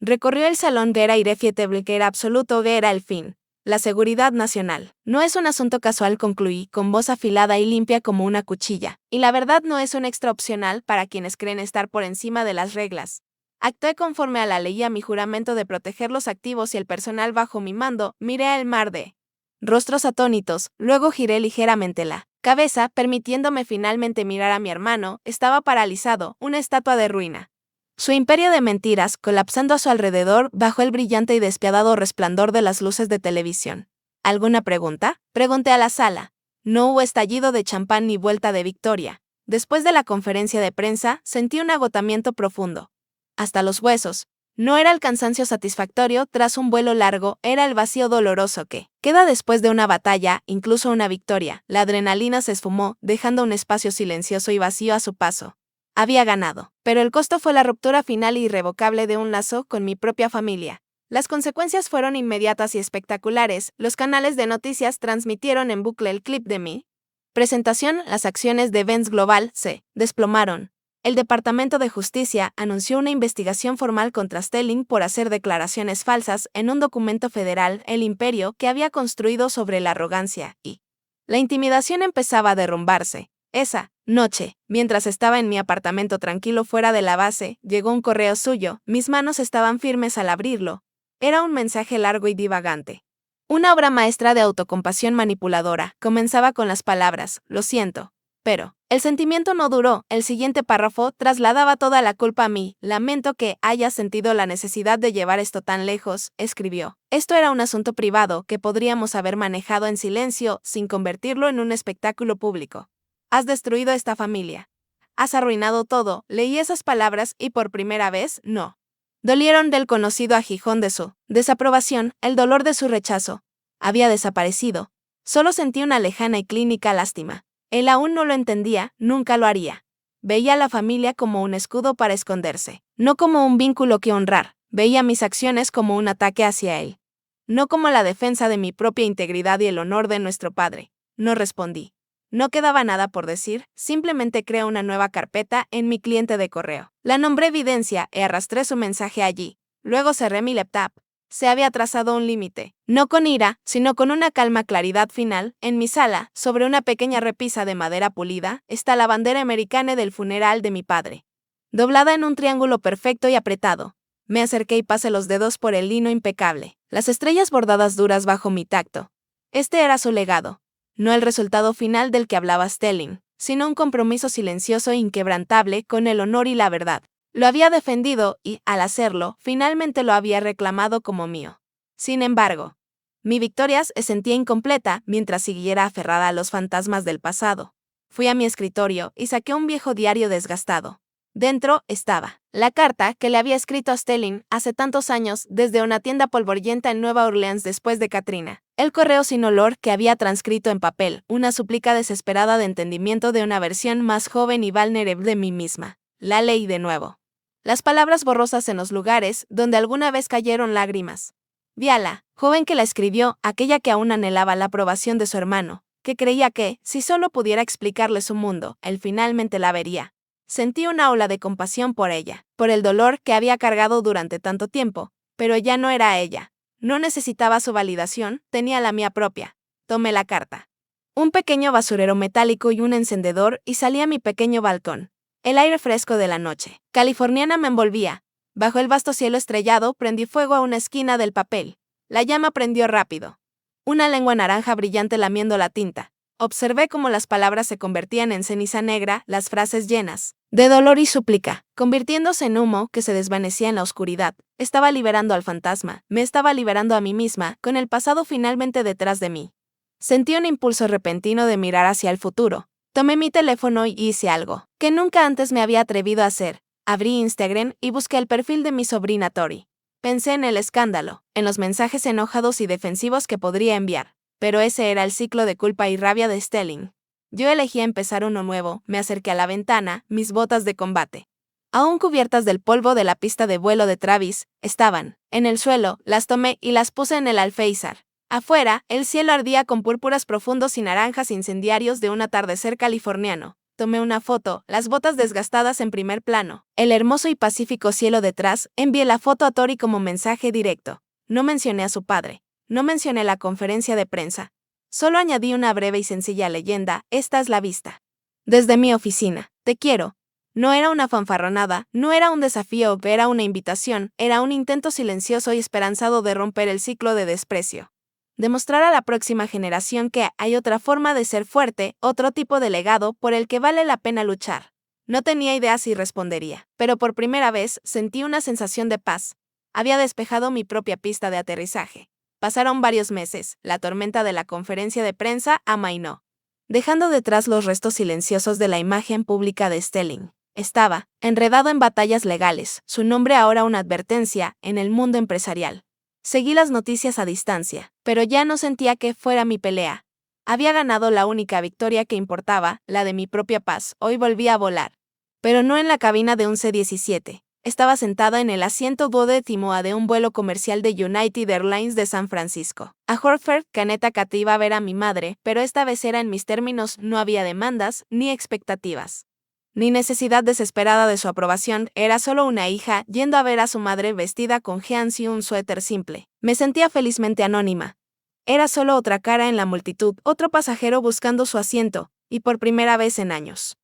recorrió el salón. Era irrefutable, que era absoluto, que era el fin. La seguridad nacional no es un asunto casual, concluí, con voz afilada y limpia como una cuchilla, y la verdad no es un extra opcional para quienes creen estar por encima de las reglas. Actué conforme a la ley y a mi juramento de proteger los activos y el personal bajo mi mando. Miré el mar de rostros atónitos, luego giré ligeramente la cabeza, permitiéndome finalmente mirar a mi hermano. Estaba paralizado, una estatua de ruina. Su imperio de mentiras colapsando a su alrededor bajo el brillante y despiadado resplandor de las luces de televisión. ¿Alguna pregunta?, pregunté a la sala. No hubo estallido de champán ni vuelta de victoria. Después de la conferencia de prensa, sentí un agotamiento profundo, hasta los huesos. No era el cansancio satisfactorio tras un vuelo largo, era el vacío doloroso que queda después de una batalla, incluso una victoria. La adrenalina se esfumó, dejando un espacio silencioso y vacío a su paso. Había ganado, pero el costo fue la ruptura final e irrevocable de un lazo con mi propia familia. Las consecuencias fueron inmediatas y espectaculares. Los canales de noticias transmitieron en bucle el clip de mi presentación. Las acciones de Benz Global se desplomaron. El Departamento de Justicia anunció una investigación formal contra Stelling por hacer declaraciones falsas en un documento federal. El imperio que había construido sobre la arrogancia y la intimidación empezaba a derrumbarse. Esa noche, mientras estaba en mi apartamento tranquilo fuera de la base, llegó un correo suyo. Mis manos estaban firmes al abrirlo. Era un mensaje largo y divagante. Una obra maestra de autocompasión manipuladora. Comenzaba con las palabras, lo siento. Pero el sentimiento no duró. El siguiente párrafo trasladaba toda la culpa a mí. Lamento que hayas sentido la necesidad de llevar esto tan lejos, escribió. Esto era un asunto privado que podríamos haber manejado en silencio sin convertirlo en un espectáculo público. Has destruido esta familia. Has arruinado todo. Leí esas palabras y por primera vez, no. Dolieron del conocido aguijón de su desaprobación, el dolor de su rechazo. Había desaparecido. Solo sentí una lejana y clínica lástima. Él aún no lo entendía, nunca lo haría. Veía a la familia como un escudo para esconderse, no como un vínculo que honrar. Veía mis acciones como un ataque hacia él, no como la defensa de mi propia integridad y el honor de nuestro padre. No respondí. No quedaba nada por decir, simplemente creé una nueva carpeta en mi cliente de correo. La nombré Evidencia y arrastré su mensaje allí. Luego cerré mi laptop. Se había trazado un límite, no con ira, sino con una calma claridad final. En mi sala, sobre una pequeña repisa de madera pulida, está la bandera americana del funeral de mi padre, doblada en un triángulo perfecto y apretado. Me acerqué y pasé los dedos por el lino impecable, las estrellas bordadas duras bajo mi tacto. Este era su legado. No el resultado final del que hablaba Stelling, sino un compromiso silencioso e inquebrantable con el honor y la verdad. Lo había defendido y, al hacerlo, finalmente lo había reclamado como mío. Sin embargo, mi victoria se sentía incompleta mientras siguiera aferrada a los fantasmas del pasado. Fui a mi escritorio y saqué un viejo diario desgastado. Dentro estaba la carta que le había escrito a Stelling hace tantos años desde una tienda polvorienta en Nueva Orleans después de Katrina. El correo sin olor que había transcrito en papel, una súplica desesperada de entendimiento de una versión más joven y vulnerable de mí misma. La leí de nuevo. Las palabras borrosas en los lugares donde alguna vez cayeron lágrimas. Vi a la joven que la escribió, aquella que aún anhelaba la aprobación de su hermano, que creía que, si solo pudiera explicarle su mundo, él finalmente la vería. Sentí una ola de compasión por ella, por el dolor que había cargado durante tanto tiempo, pero ya no era ella. No necesitaba su validación, tenía la mía propia. Tomé la carta. Un pequeño basurero metálico y un encendedor y salí a mi pequeño balcón. El aire fresco de la noche californiana me envolvía. Bajo el vasto cielo estrellado prendí fuego a una esquina del papel. La llama prendió rápido. Una lengua naranja brillante lamiendo la tinta. Observé cómo las palabras se convertían en ceniza negra, las frases llenas de dolor y súplica, convirtiéndose en humo que se desvanecía en la oscuridad. Estaba liberando al fantasma, me estaba liberando a mí misma, con el pasado finalmente detrás de mí. Sentí un impulso repentino de mirar hacia el futuro. Tomé mi teléfono y hice algo que nunca antes me había atrevido a hacer. Abrí Instagram y busqué el perfil de mi sobrina Tori. Pensé en el escándalo, en los mensajes enojados y defensivos que podría enviar. Pero ese era el ciclo de culpa y rabia de Stelling. Yo elegí empezar uno nuevo, me acerqué a la ventana, mis botas de combate, aún cubiertas del polvo de la pista de vuelo de Travis, estaban en el suelo, las tomé y las puse en el alféizar. Afuera, el cielo ardía con púrpuras profundos y naranjas incendiarios de un atardecer californiano. Tomé una foto, las botas desgastadas en primer plano, el hermoso y pacífico cielo detrás. Envié la foto a Tori como mensaje directo. No mencioné a su padre. No mencioné la conferencia de prensa. Solo añadí una breve y sencilla leyenda: esta es la vista. Desde mi oficina. Te quiero. No era una fanfarronada, no era un desafío, era una invitación, era un intento silencioso y esperanzado de romper el ciclo de desprecio. Demostrar a la próxima generación que hay otra forma de ser fuerte, otro tipo de legado por el que vale la pena luchar. No tenía idea si respondería, pero por primera vez sentí una sensación de paz. Había despejado mi propia pista de aterrizaje. Pasaron varios meses, la tormenta de la conferencia de prensa amainó, dejando detrás los restos silenciosos de la imagen pública de Stelling. Estaba enredado en batallas legales, su nombre ahora una advertencia en el mundo empresarial. Seguí las noticias a distancia, pero ya no sentía que fuera mi pelea. Había ganado la única victoria que importaba, la de mi propia paz. Hoy volví a volar. Pero no en la cabina de un C-17. Estaba sentada en el asiento duodécimo A de un vuelo comercial de United Airlines de San Francisco. A Horford, Connecticut, iba a ver a mi madre, pero esta vez era en mis términos, no había demandas, ni expectativas, ni necesidad desesperada de su aprobación. Era solo una hija yendo a ver a su madre vestida con jeans y un suéter simple. Me sentía felizmente anónima. Era solo otra cara en la multitud, otro pasajero buscando su asiento, y por primera vez en años.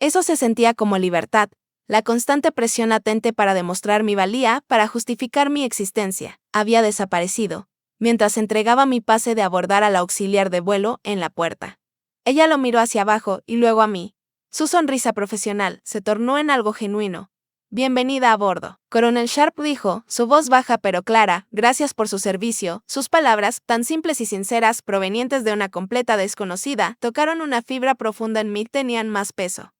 Eso se sentía como libertad, la constante presión latente para demostrar mi valía, para justificar mi existencia, había desaparecido, mientras entregaba mi pase de abordar al auxiliar de vuelo en la puerta. Ella lo miró hacia abajo y luego a mí. Su sonrisa profesional se tornó en algo genuino. Bienvenida a bordo, Coronel Sharp dijo, su voz baja pero clara. Gracias por su servicio. Sus palabras, tan simples y sinceras, provenientes de una completa desconocida, tocaron una fibra profunda en mí, tenían más peso.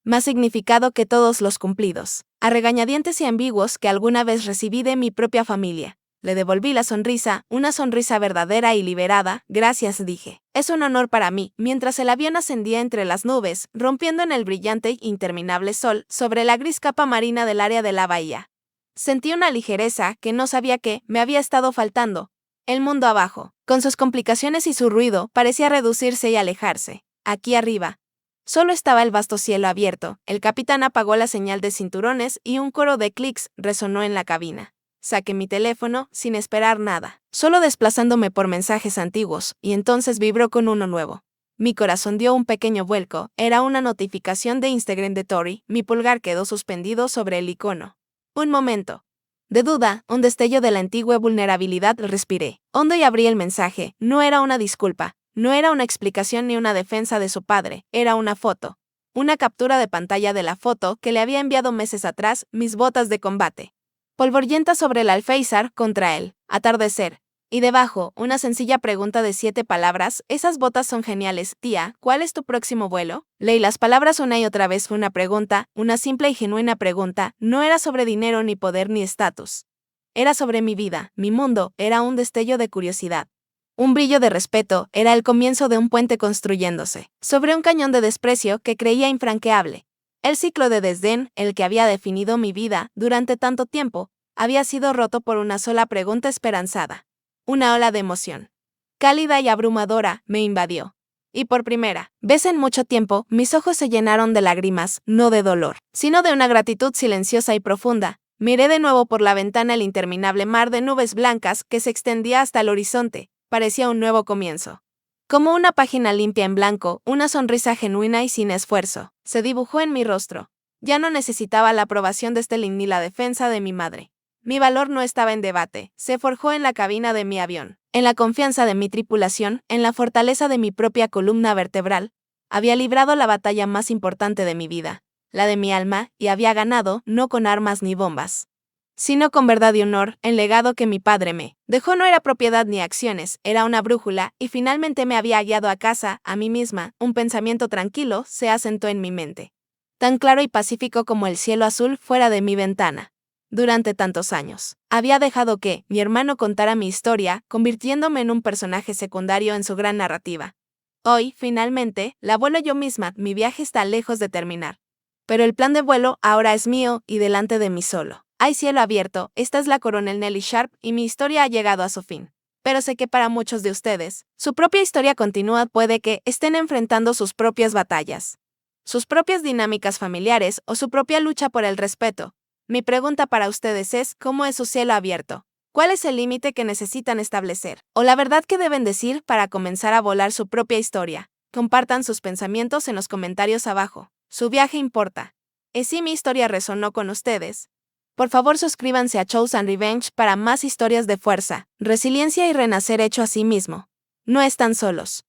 más significado que todos los cumplidos, a regañadientes y ambiguos que alguna vez recibí de mi propia familia. Le devolví la sonrisa, una sonrisa verdadera y liberada. Gracias, dije. Es un honor para mí. Mientras el avión ascendía entre las nubes, rompiendo en el brillante e interminable sol, sobre la gris capa marina del área de la bahía. Sentí una ligereza que no sabía que me había estado faltando. El mundo abajo, con sus complicaciones y su ruido, parecía reducirse y alejarse. Aquí arriba, solo estaba el vasto cielo abierto. El capitán apagó la señal de cinturones y un coro de clics resonó en la cabina. Saqué mi teléfono, sin esperar nada, solo desplazándome por mensajes antiguos, y entonces vibró con uno nuevo. Mi corazón dio un pequeño vuelco. Era una notificación de Instagram de Tori. Mi pulgar quedó suspendido sobre el icono. Un momento de duda, un destello de la antigua vulnerabilidad. Respiré hondo y abrí el mensaje. No era una disculpa, no era una explicación ni una defensa de su padre, era una foto. Una captura de pantalla de la foto que le había enviado meses atrás, mis botas de combate. Polvorientas sobre el alféizar contra él, atardecer. Y debajo, una sencilla pregunta de 7 palabras. Esas botas son geniales, tía. ¿Cuál es tu próximo vuelo? Leí las palabras una y otra vez. Una pregunta, una simple y genuina pregunta. No era sobre dinero ni poder ni estatus. Era sobre mi vida, mi mundo. Era un destello de curiosidad. Un brillo de respeto. Era el comienzo de un puente construyéndose sobre un cañón de desprecio que creía infranqueable. El ciclo de desdén, el que había definido mi vida durante tanto tiempo, había sido roto por una sola pregunta esperanzada. Una ola de emoción, cálida y abrumadora, me invadió. Y por primera vez en mucho tiempo, mis ojos se llenaron de lágrimas, no de dolor, sino de una gratitud silenciosa y profunda. Miré de nuevo por la ventana el interminable mar de nubes blancas que se extendía hasta el horizonte. Parecía un nuevo comienzo. Como una página limpia en blanco, una sonrisa genuina y sin esfuerzo se dibujó en mi rostro. Ya no necesitaba la aprobación de Stelling ni la defensa de mi madre. Mi valor no estaba en debate, se forjó en la cabina de mi avión, en la confianza de mi tripulación, en la fortaleza de mi propia columna vertebral. Había librado la batalla más importante de mi vida, la de mi alma, y había ganado, no con armas ni bombas, sino con verdad y honor. El legado que mi padre me dejó no era propiedad ni acciones, era una brújula, y finalmente me había guiado a casa, a mí misma. Un pensamiento tranquilo se asentó en mi mente, tan claro y pacífico como el cielo azul fuera de mi ventana. Durante tantos años, había dejado que mi hermano contara mi historia, convirtiéndome en un personaje secundario en su gran narrativa. Hoy, finalmente, la vuelo yo misma. Mi viaje está lejos de terminar. Pero el plan de vuelo ahora es mío y delante de mí solo. Hay cielo abierto. Esta es la coronel Nellie Sharp y mi historia ha llegado a su fin. Pero sé que para muchos de ustedes, su propia historia continúa. Puede que estén enfrentando sus propias batallas, sus propias dinámicas familiares o su propia lucha por el respeto. Mi pregunta para ustedes es, ¿cómo es su cielo abierto? ¿Cuál es el límite que necesitan establecer? ¿O la verdad que deben decir para comenzar a volar su propia historia? Compartan sus pensamientos en los comentarios abajo. Su viaje importa. ¿Y si mi historia resonó con ustedes? Por favor, suscríbanse a Choose and Revenge para más historias de fuerza, resiliencia y renacer hecho a sí mismo. No están solos.